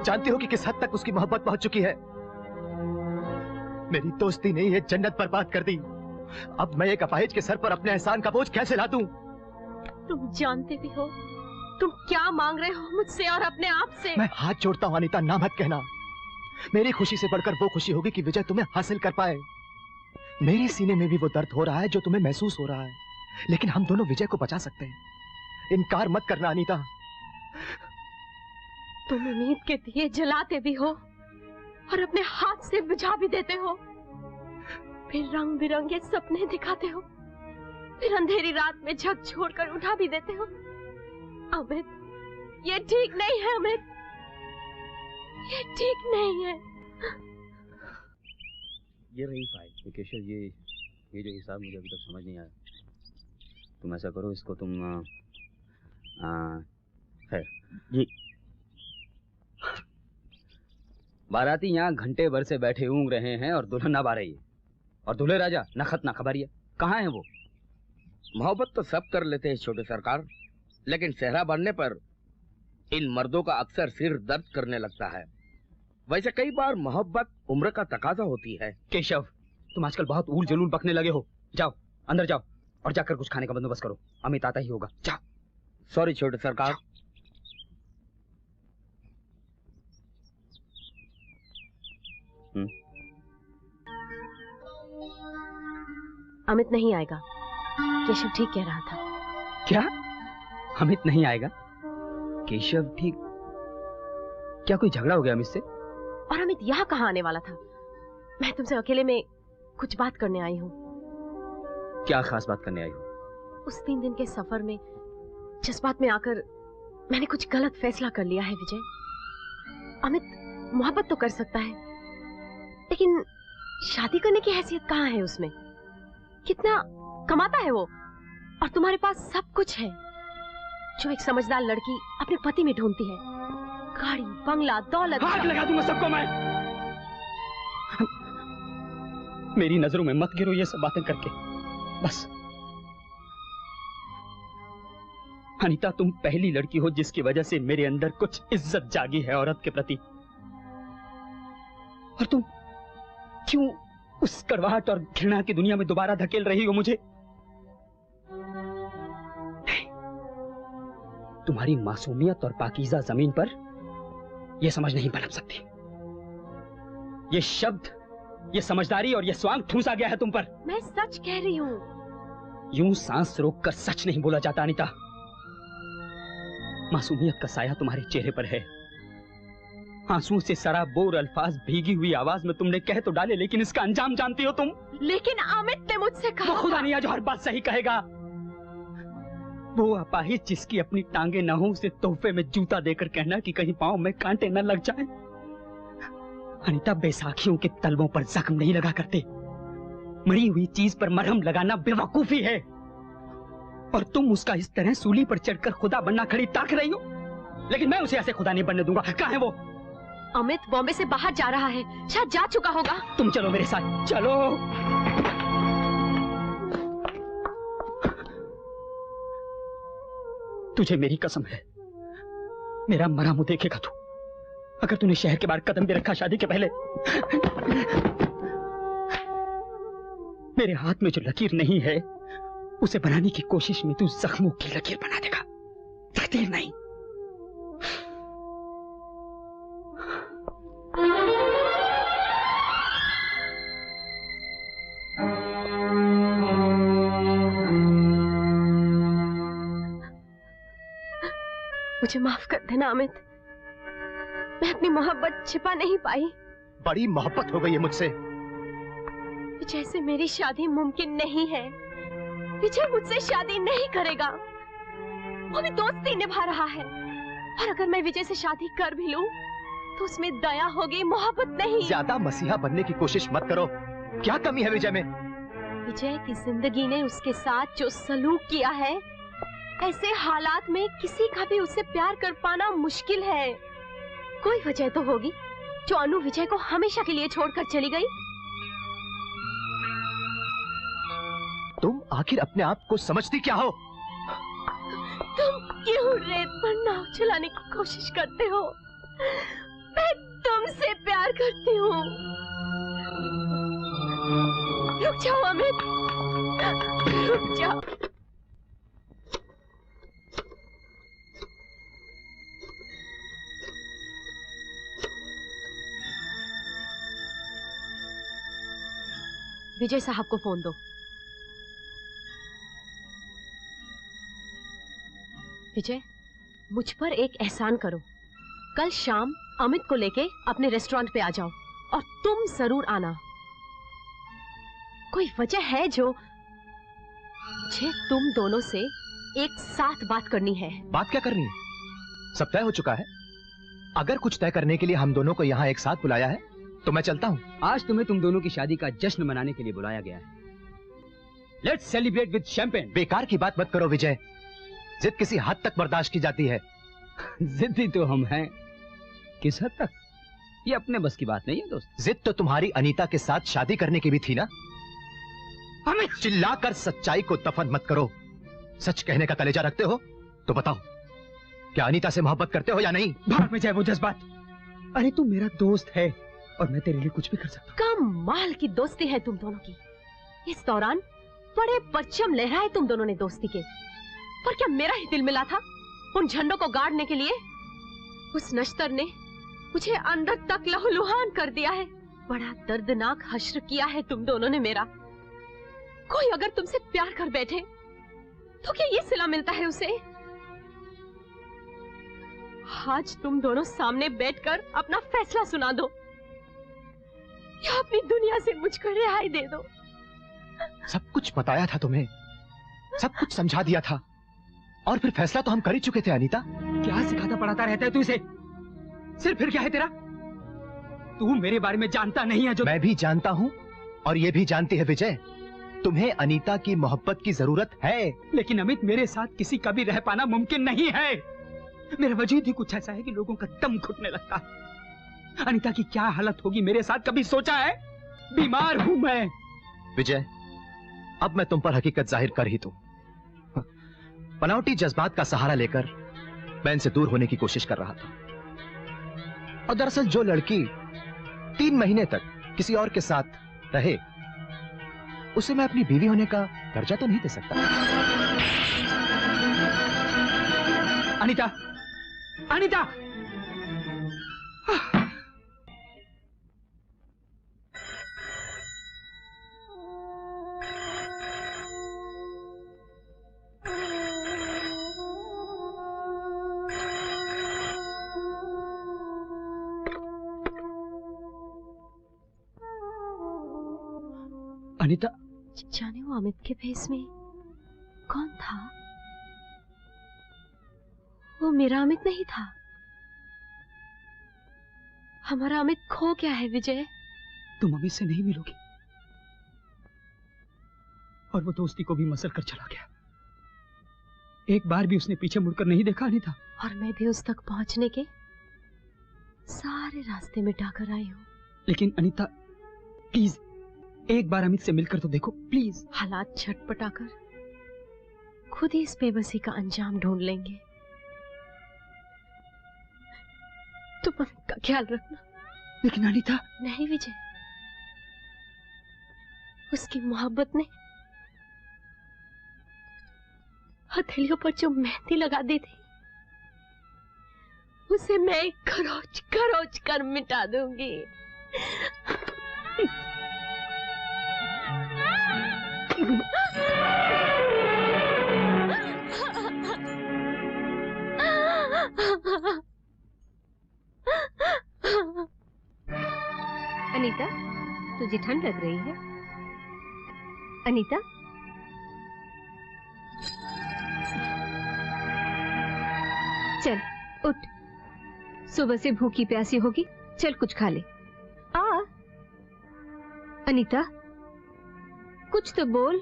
जानती हो कि किस हद तक उसकी मोहब्बत पहुंच चुकी है। मेरी दोस्ती ने ये जन्नत बर्बाद कर दी। अब मैं एक अपाहिज के सर पर अपने एहसान का बोझ कैसे ला दूं? तुम जानते भी हो तुम क्या मांग रहे हो मुझसे और अपने आप से। मैं हाथ जोड़ता हूं अनीता, ना मत कहना। मेरी खुशी से बढ़कर वो खुशी होगी कि विजय तुम्हें हासिल कर पाए। मेरे सीने में भी वो दर्द हो रहा है जो तुम्हें महसूस हो रहा है, लेकिन हम दोनों विजय को बचा सकते हैं। इनकार मत करना अनीता। तुम उम्मीद के दिए जलाते भी हो और अपने हाथ से बुझा भी देते हो, फिर रंग बिरंगे सपने दिखाते हो, फिर अंधेरी रात में झकझोर कर उठा भी देते हो। अमित, ये ठीक नहीं है। अमित, ये ठीक नहीं है। ये रही फाइल केशव। ये जो हिसाब मुझे अभी तक समझ नहीं आया। तुम ऐसा करो, इसको तुम खैर जी। बाराती यहाँ घंटे भर से बैठे ऊँग रहे हैं और दुल्हन अब आ रही है, और दूल्हे राजा नखत ना खबरिया। कहाँ है वो? मोहब्बत तो सब कर लेते हैं छोटे सरकार, लेकिन सेहरा बनने पर इन मर्दों का अक्सर सिर दर्द करने लगता है। वैसे कई बार मोहब्बत उम्र का तकाजा होती है। केशव, तुम आजकल बहुत ऊल जलूल बकने लगे हो। जाओ अंदर जाओ और जाकर कुछ खाने का बंदोबस्त करो। अमित आता ही होगा। जाओ। सॉरी छोटे सरकार। अमित नहीं आएगा। केशव ठीक कह रहा था। क्या? अमित नहीं आएगा? केशव ठीक? क्या कोई झगड़ा हो गया अमित से? और अमित यहाँ कहाँ आने वाला था? मैं तुमसे अकेले में कुछ बात करने आई हूँ। क्या खास बात करने आई हो? उस 3 दिन के सफर में जज्बात में आकर मैंने कुछ गलत फैसला कर लिया है विजय। अमित मोहब्बत तो कर सकता है, लेकिन शादी करने की हैसियत कहाँ है उसमें? कितना कमाता है वो, और तुम्हारे पास सब कुछ है जो एक समझदार लड़की अपने पति में ढूंढती है। गाड़ी, बंगला, दौलत। आग लगा दूंगा सबको मैं। मेरी नजरों में मत गिरो ये सब बातें करके। बस अनीता, तुम पहली लड़की हो जिसकी वजह से मेरे अंदर कुछ इज्जत जागी है औरत के प्रति। और तुम क्यों उस कड़वाहट और घृणा की दुनिया में दोबारा धकेल रही हो मुझे? तुम्हारी मासूमियत और पाकीज़ा जमीन पर यह समझ नहीं पनप सकती। ये शब्द, ये समझदारी और ये स्वांग ठूंसा गया है तुम पर। मैं सच कह रही हूँ। यूं सांस रोककर सच नहीं बोला जाता अनीता। मासूमियत का साया तुम्हारे चेहरे पर है। आंसुओं से सराबोर अल्फाज भीगी हुई आवाज में तुमने कह तो डाले, लेकिन इसका अंजाम जानती हो तुम। लेकिन अमित ने मुझसे कहा। वो खुदा नहीं आज हर बात सही कहेगा। वो अपाहिज जिसकी अपनी टांगे न हो, उसे तोहफे में जूता देकर कहना कि कहीं पांव में कांटे न लग जाएं। अनीता, बैसाखियों के तलवों पर जख्म नहीं लगा करते। मरी हुई चीज पर मरहम लगाना बेवकूफी है। और तुम उसका इस तरह सूली पर चढ़कर खुदा बनना खड़ी ताक रही हो, लेकिन मैं उसे ऐसे खुदा नहीं बनने दूंगा। कहाँ है वो? अमित बॉम्बे से बाहर जा रहा है, शायद जा चुका होगा। तुम चलो मेरे साथ, चलो। तुझे मेरी कसम है, मेरा मरा मुंह देखेगा तू, अगर तूने शहर के बाहर कदम भी रखा शादी के पहले। मेरे हाथ में जो लकीर नहीं है, उसे बनाने की कोशिश में तू जख्मों की लकीर बना देगा, तकदीर नहीं। मुझे माफ कर देना अमित, मैं अपनी मोहब्बत छिपा नहीं पाई। बड़ी मोहब्बत हो गई है मुझसे। जैसे मेरी शादी मुमकिन नहीं है, विजय मुझसे शादी नहीं करेगा, वो भी दोस्ती निभा रहा है। और अगर मैं विजय से शादी कर भी लूं, तो उसमें दया होगी, मोहब्बत नहीं। ज्यादा मसीहा बनने की कोशिश मत करो। क्या कमी है विजय में? विजय की जिंदगी ने उसके साथ जो सलूक किया है, ऐसे हालात में किसी का भी उससे प्यार कर पाना मुश्किल है। कोई वजह तो होगी जो अनु विजय को हमेशा के लिए छोड़कर चली गई। तुम आखिर अपने आप को समझती क्या हो? तुम क्यों रेत पर नाव चलाने की कोशिश करते हो? मैं तुमसे प्यार करती हूँ। रुक जाओ अमित, रुक जाओ। विजय साहब को फोन दो। विजय, मुझ पर एक एहसान करो। कल शाम अमित को लेके अपने रेस्टोरेंट पे आ जाओ और तुम जरूर आना। कोई वजह है जो मुझे तुम दोनों से एक साथ बात करनी है। बात क्या करनी है? सब तय हो चुका है। अगर कुछ तय करने के लिए हम दोनों को यहाँ एक साथ बुलाया है तो मैं चलता हूँ। आज तुम्हें तुम दोनों की शादी का जश्न मनाने के लिए बुलाया गया है। Let's celebrate with champagne. बेकार की बात मत करो विजय, जिद किसी हद तक बर्दाश्त की जाती है। जिद्दी तो हम हैं। किस हद तक? ये अपने बस की बात नहीं है दोस्त। जिद तो तुम्हारी अनीता के साथ शादी करने की भी थी ना। हमें चिल्लाकर सच्चाई को दफन मत करो। सच कहने का कलेजा रखते हो तो बताओ, क्या अनीता से मोहब्बत करते हो या नहीं? भाग में जाए वो जज्बात। अरे तू मेरा दोस्त है और मैं तेरे लिए कुछ भी कर सकता हूँ। कमाल की दोस्ती है तुम दोनों की। इस दौरान बड़े परचम लहराए तुम दोनों ने दोस्ती के। पर क्या मेरा ही दिल मिला था उन झंडों को गाड़ने के लिए? उस नश्तर ने मुझे अंदर तक लहूलुहान कर दिया है। बड़ा दर्दनाक हश्र किया है तुम दोनों ने मेरा। कोई अगर तुमसे प्यार कर बैठे तो क्या ये सिला मिलता है उसे? आज तुम दोनों सामने बैठकर अपना फैसला सुना दो या अपनी दुनिया से मुझको रिहाई दे दो। सब कुछ बताया था तुम्हें, सब कुछ समझा दिया था, और फिर फैसला तो हम कर ही चुके थे। अनीता, क्या सिखाता पढ़ाता रहता है तू इसे? सिर्फ फिर क्या है तेरा? तू मेरे बारे में जानता नहीं है जो मैं भी जानता हूँ और ये भी जानती है विजय, तुम्हें अनीता की मोहब्बत की जरूरत है। लेकिन अमित, मेरे साथ किसी का भी रह पाना मुमकिन नहीं है। मेरा वजूद ही कुछ ऐसा है कि लोगों का दम घुटने लगता है। अनीता की क्या हालत होगी मेरे साथ कभी सोचा है? बीमार हूं मैं। विजय, अब मैं तुम पर हकीकत जाहिर कर ही दूं। बनावटी जज्बात का सहारा लेकर मैं इनसे दूर होने की कोशिश कर रहा था, और दरअसल जो लड़की 3 महीने तक किसी और के साथ रहे उसे मैं अपनी बीवी होने का दर्जा तो नहीं दे सकता। अनीता, अनीता! अनीता, जाने वो अमित के फेस में कौन था? वो मेरा अमित नहीं था। हमारा अमित खो गया है विजय। तुम अमित से नहीं मिलोगी, और वो दोस्ती को भी मसल कर चला गया। एक बार भी उसने पीछे मुड़कर नहीं देखा अनीता। और मैं भी उस तक पहुंचने के सारे रास्ते मिटाकर आई हूँ। लेकिन अनीता, प्लीज एक बार अमित से मिलकर तो देखो प्लीज। हालात छटपटाकर खुद ही इस बेबसी का अंजाम ढूंढ लेंगे। तुम अमित का ख्याल रखना। लेकिन अनीता। नहीं विजय, उसकी मोहब्बत ने हथेलियों पर जो मेहंदी लगा दी थी उसे मैं खरोच खरोच कर मिटा दूंगी। अनीता, तुझे ठंड लग रही है? अनीता, चल उठ, सुबह से भूखी प्यासी होगी, चल कुछ खा ले। आ अनीता, कुछ तो बोल,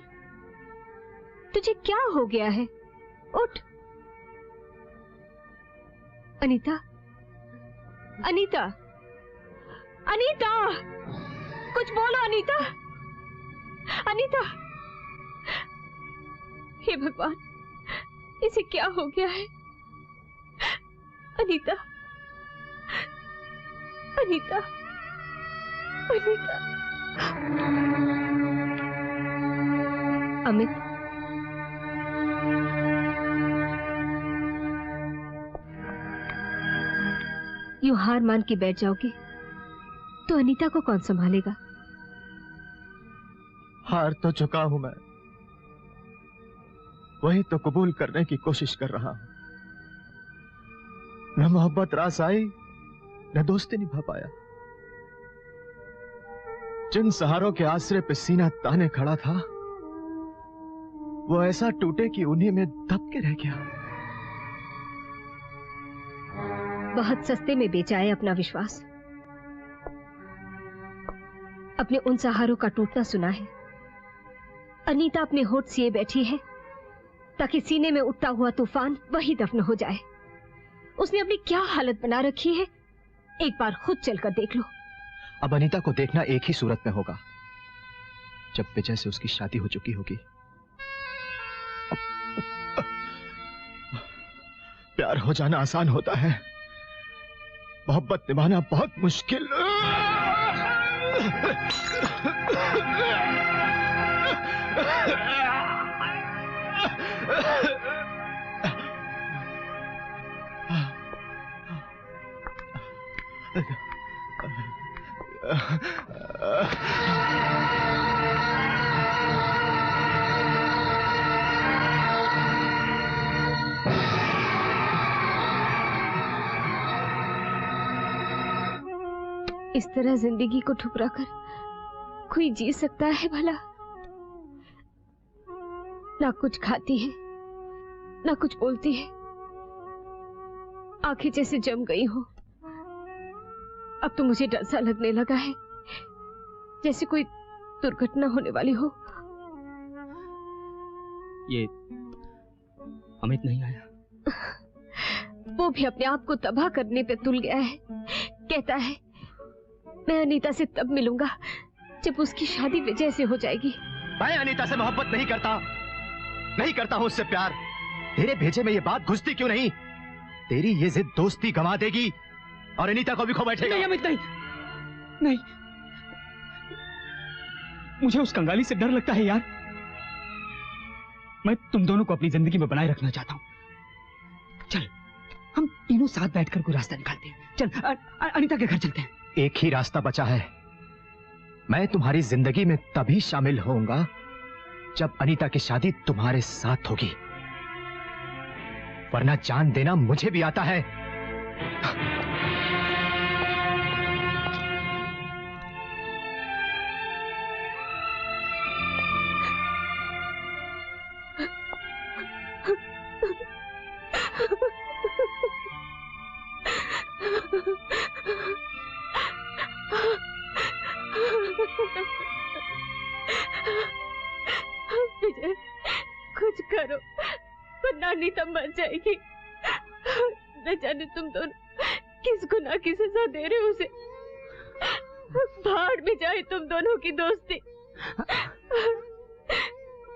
तुझे क्या हो गया है? उठ अनीता, अनीता, अनीता, कुछ बोलो अनीता, अनीता। हे भगवान, इसे क्या हो गया है? अनीता, अनीता, अनीता। अमित, यूं हार मान के बैठ जाओगे तो अनीता को कौन संभालेगा? हार तो चुका हूं मैं, वही तो कबूल करने की कोशिश कर रहा हूं। न मोहब्बत रास आई, न दोस्ती निभा पाया। जिन सहारों के आसरे पे सीना ताने खड़ा था, वो ऐसा टूटे कि उन्हीं में दब के रह गया। बहुत सस्ते में बेचा है अपना विश्वास। अपने उन सहारों का टूटना सुना है। अनीता अपने होठ सिए बैठी है ताकि सीने में उठता हुआ तूफान वही दफन हो जाए। उसने अपनी क्या हालत बना रखी है, एक बार खुद चलकर देख लो। अब अनीता को देखना एक ही सूरत में होगा, जब विजय से उसकी शादी हो चुकी होगी। प्यार हो जाना आसान होता है, मोहब्बत निभाना बहुत मुश्किल। इस तरह जिंदगी को ठुकरा कर कोई जी सकता है भला? ना कुछ खाती है, ना कुछ बोलती है, आंखें जैसे जम गई हो। अब तो मुझे डर सा लगने लगा है, जैसे कोई दुर्घटना होने वाली हो। ये अमित नहीं आया? वो भी अपने आप को तबाह करने पे तुल गया है। कहता है मैं अनीता से तब मिलूंगा जब उसकी शादी विजय से हो जाएगी। मैं अनीता से मोहब्बत नहीं करता हूं उससे प्यार। तेरे भेजे में ये बात घुसती क्यों नहीं? तेरी ये जिद दोस्ती गंवा देगी और अनीता को भी खो बैठेगा। नहीं अमित, नहीं, नहीं, मुझे उस कंगाली से डर लगता है यार। मैं तुम दोनों को अपनी जिंदगी में बनाए रखना चाहता हूं। चल हम तीनों साथ बैठकर कोई रास्ता निकालते हैं। चल अनीता के घर चलते हैं। एक ही रास्ता बचा है, मैं तुम्हारी जिंदगी में तभी शामिल होऊंगा जब अनीता की शादी तुम्हारे साथ होगी, वरना जान देना मुझे भी आता है। विजय, कुछ करो वरना अनीता मर जाएगी। न जाने तुम दोनों किस गुनाह की सजा दे रहे हो उसे। भाड़ में जाए तुम दोनों की दोस्ती।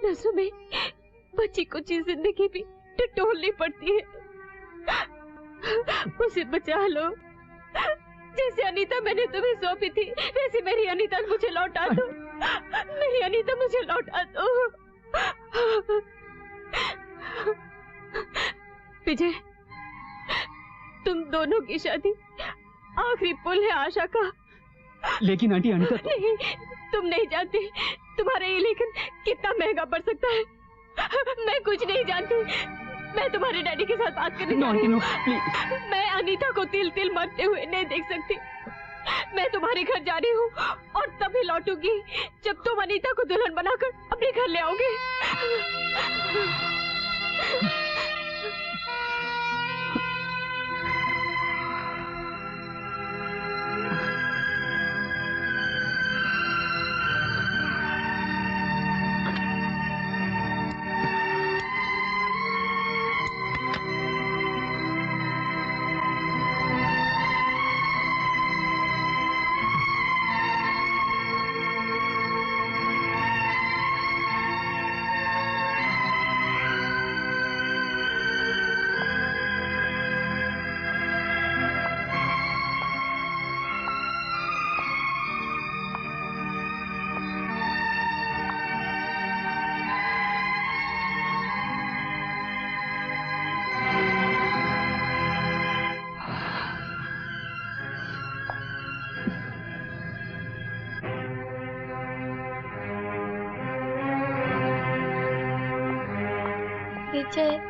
नसों में बची कुछ जिंदगी भी टटोलनी पड़ती है। उसे बचा लो, जैसे अनीता मैंने तुम्हें सौंपी थी वैसे मेरी अनीता मुझे लौटा दो। मेरी अनीता मुझे लौटा दो। विजय, तुम दोनों की शादी आखिरी पुल है आशा का। लेकिन आंटी अनीता तो... नहीं, तुम नहीं जानती तुम्हारा ये लेखन कितना महंगा पड़ सकता है। मैं कुछ नहीं जानती। मैं तुम्हारे डैडी के साथ बात करने जा रही हूँ। मैं अनीता को तिल तिल मरते हुए नहीं देख सकती। मैं तुम्हारे घर जा रही हूँ और तभी लौटूंगी जब तुम अनीता को दुल्हन बनाकर अपने घर ले आओगे। विजय,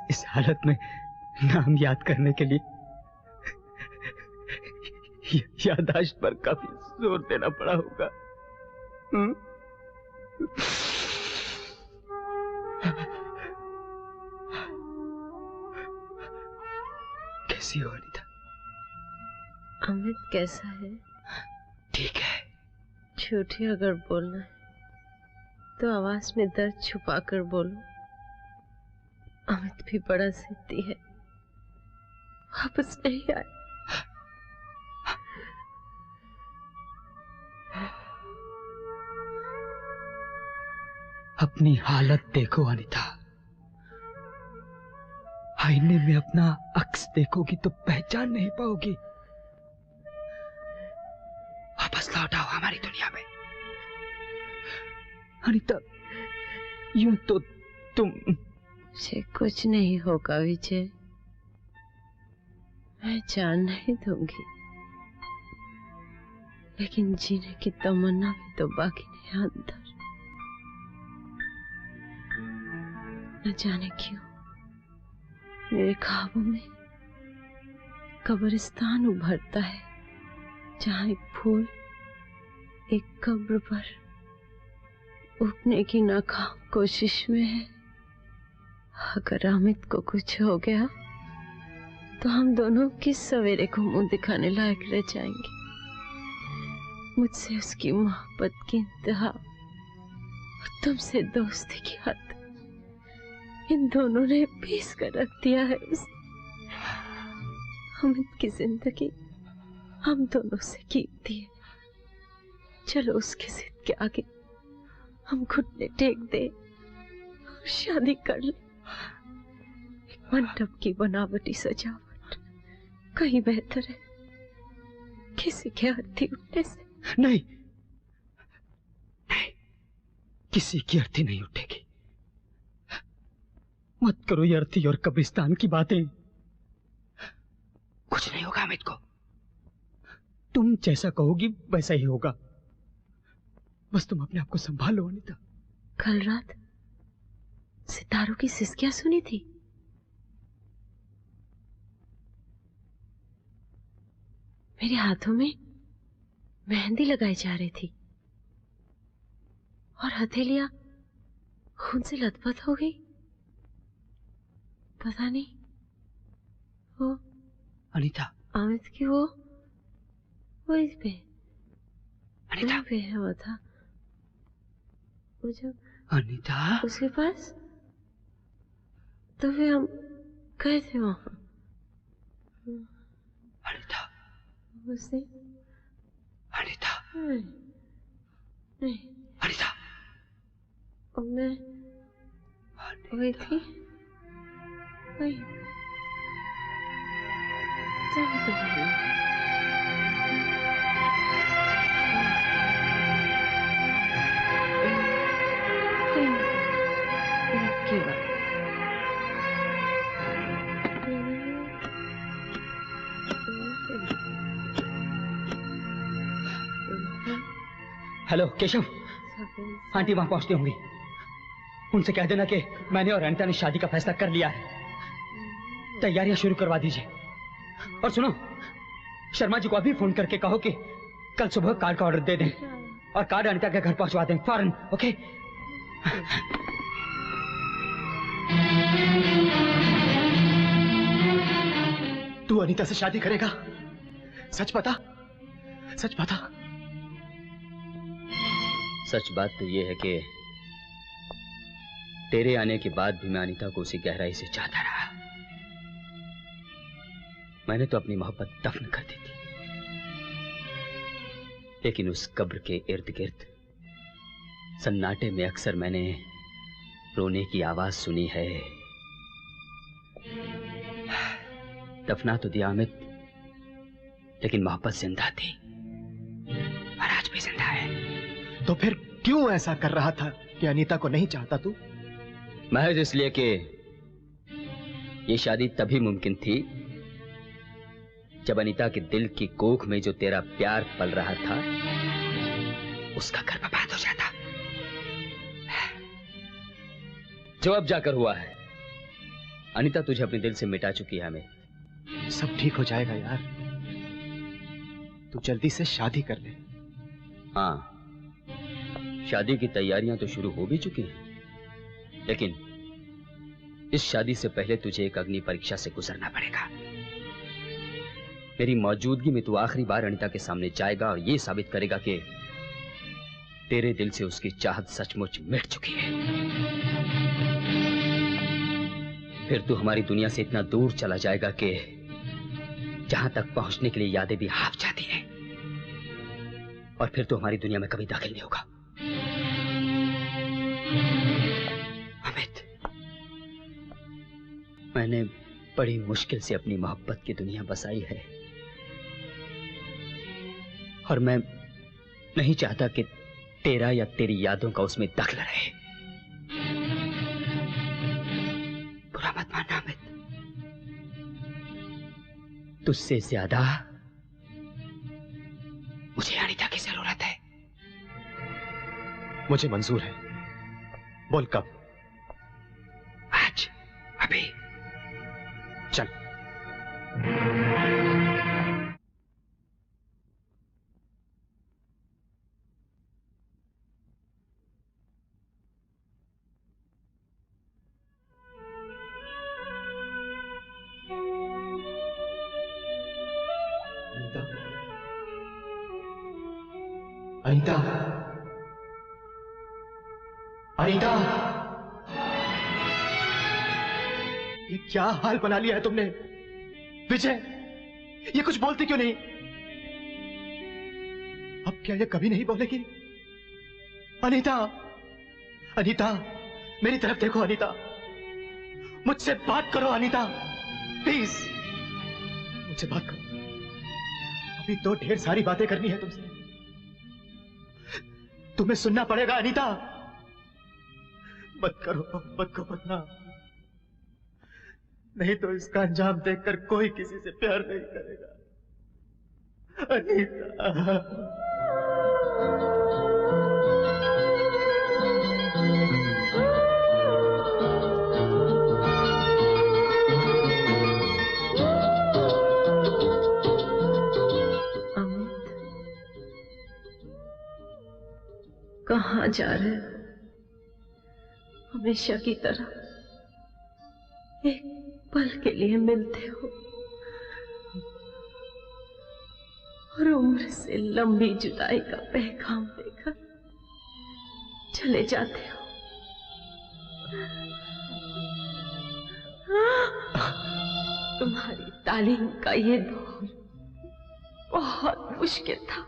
इस हालत में नाम याद करने के लिए याददाश्त पर काफी जोर देना पड़ा होगा। कैसी हो अनीता? अमित कैसा है? ठीक है। झूठी अगर बोलना है तो आवाज में दर्द छुपा कर बोलो। अमित भी बड़ा जिद्दी है, वापस नहीं आए। अपनी हालत देखो अनीता, आईने में अपना अक्स देखोगी तो पहचान नहीं पाओगी। वापस लौट आओ हमारी दुनिया में। अनीता, यूं तो तुम। मुझे कुछ नहीं होगा विजय, मैं जान नहीं दूंगी, लेकिन जीने की तमन्ना भी तो बाकी नहीं अंदर। न जाने क्यों मेरे ख्वाबों में कब्रिस्तान उभरता है, जहां एक फूल एक कब्र पर उगने की नाकाम कोशिश में है। अगर अमित को कुछ हो गया तो हम दोनों किस सवेरे को मुंह दिखाने लायक रह जाएंगे। मुझसे उसकी मोहब्बत की इंतहा और तुमसे दोस्ती की हद, इन दोनों ने पीस कर रख दिया है। अमित की जिंदगी हम दोनों से कीमती है। चलो उसकी जिद के आगे हम घुटने टेक दे और शादी कर ले। मंडप की बनावटी सजावट कहीं बेहतर है किसी के अर्थी उठने से। नहीं, नहीं, किसी की अर्थी नहीं उठेगी। मत करो ये अर्थी और कब्रिस्तान की बातें। कुछ नहीं होगा अमित को। तुम जैसा कहोगी वैसा ही होगा। बस तुम अपने आप को संभालो अनीता। कल रात सितारों की सिसकियां सुनी थी। मेरे हाथों में मेहंदी लगाई जा रही थी और हथेलियां खून से लथपथ हो गई। पता नहीं वो अनीता, अमित की वो इस पे अनीता पे है वो था। वो जब अनीता उसके पास तो फिर हम गए थे वहां। अनीता, उसने अनीता, नहीं अनीता, और मैं वही थी, वही तभी तो बोली। की बात हेलो केशव, आंटी वहां पहुंचती होंगी। उनसे कह देना कि मैंने और अनीता ने शादी का फैसला कर लिया है। तैयारियां शुरू करवा दीजिए। और सुनो, शर्मा जी को अभी फोन करके कहो कि कल सुबह कार्ड का ऑर्डर दे दें और कार्ड अनीता के घर पहुंचवा दें फौरन। ओके? तू अनीता से शादी करेगा? सच बता, सच बता। सच बात तो यह है कि तेरे आने के बाद भी मैं अनीता को उसी गहराई से चाहता रहा। मैंने तो अपनी मोहब्बत दफन कर दी थी, लेकिन उस कब्र के इर्द गिर्द सन्नाटे में अक्सर मैंने रोने की आवाज सुनी है। दफना तो दिया अमित, लेकिन मोहब्बत जिंदा थी और आज भी जिंदा है। तो फिर क्यों ऐसा कर रहा था कि अनीता को नहीं चाहता तू? महज इसलिए कि ये शादी तभी मुमकिन थी जब अनीता के दिल की कोख में जो तेरा प्यार पल रहा था उसका घर बर्बाद हो जाता। जो अब जाकर हुआ है, अनीता तुझे अपने दिल से मिटा चुकी है। हमें सब ठीक हो जाएगा यार, तू जल्दी से शादी कर ले। हाँ, शादी की तैयारियां तो शुरू हो भी चुकी हैं, लेकिन इस शादी से पहले तुझे एक अग्नि परीक्षा से गुजरना पड़ेगा। मेरी मौजूदगी में तू आखिरी बार अनीता के सामने जाएगा और यह साबित करेगा कि तेरे दिल से उसकी चाहत सचमुच मिट चुकी है। फिर तू हमारी दुनिया से इतना दूर चला जाएगा कि जहां तक पहुंचने के लिए यादें भी हाफ जाती हैं, और फिर तू हमारी दुनिया में कभी दाखिल नहीं होगा। अमित, मैंने बड़ी मुश्किल से अपनी मोहब्बत की दुनिया बसाई है और मैं नहीं चाहता कि तेरा या तेरी यादों का उसमें दखल रहे। बुरा मत मानना अमित, तुझसे ज्यादा मुझे अनीता की जरूरत है। मुझे मंजूर है, बोल कब? आज, अभी। चल। अनीता, अनीता, ये क्या हाल बना लिया है तुमने? विजय, ये कुछ बोलते क्यों नहीं? अब क्या ये कभी नहीं बोलेगी? अनीता, अनीता, मेरी तरफ देखो अनीता, मुझसे बात करो अनीता, प्लीज मुझसे बात करो। अभी तो ढेर सारी बातें करनी है तुमसे, तुम्हें सुनना पड़ेगा अनीता। मत करो बदना, नहीं तो इसका अंजाम देखकर कोई किसी से प्यार नहीं करेगा। अनीता, कहाँ जा रहे हो? हमेशा की तरह एक पल के लिए मिलते हो और उम्र से लंबी जुदाई का पैगाम देकर चले जाते हो। तुम्हारी तालीम का ये दौर बहुत मुश्किल था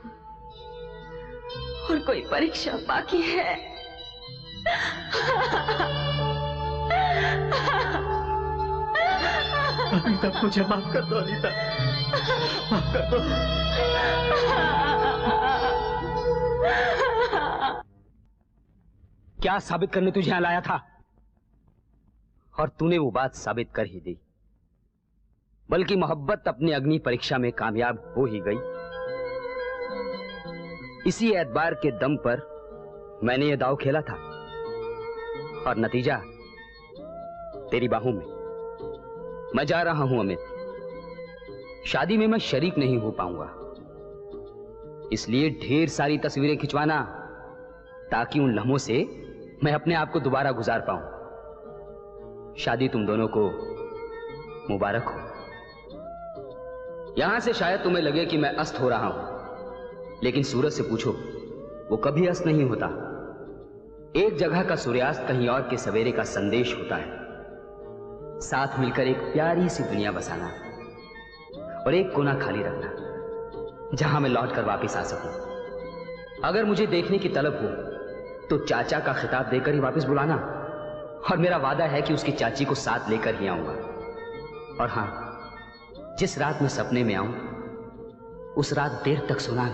और कोई परीक्षा बाकी है। अनीता, मुझे माफ कर दो अनीता, माफ कर दो। क्या साबित करने तुझे यहां लाया था? और तूने वो बात साबित कर ही दी, बल्कि मोहब्बत अपनी अग्नि परीक्षा में कामयाब हो ही गई। इसी एतबार के दम पर मैंने ये दांव खेला था और नतीजा तेरी बाहों में। मैं जा रहा हूं अमित, शादी में मैं शरीक नहीं हो पाऊंगा, इसलिए ढेर सारी तस्वीरें खिंचवाना ताकि उन लम्हों से मैं अपने आप को दोबारा गुजार पाऊं। शादी तुम दोनों को मुबारक हो। यहां से शायद तुम्हें लगे कि मैं अस्त हो रहा हूं, लेकिन सूरज से पूछो, वो कभी अस्त नहीं होता। एक जगह का सूर्यास्त कहीं और के सवेरे का संदेश होता है। साथ मिलकर एक प्यारी सी दुनिया बसाना और एक कोना खाली रखना जहां मैं लौट कर वापिस आ सकूं। अगर मुझे देखने की तलब हो तो चाचा का खिताब देकर ही वापस बुलाना, और मेरा वादा है कि उसकी चाची को साथ लेकर ही आऊंगा। और हां, जिस रात मैं सपने में आऊं उस रात देर तक सुना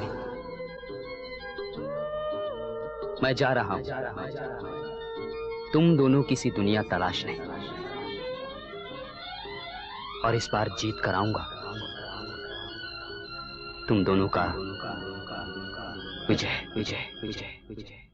मैं जा रहा हूं, तुम दोनों की सी दुनिया तलाश नहीं, और इस बार जीत कर आऊंगा तुम दोनों का विजय विजय विजय विजय।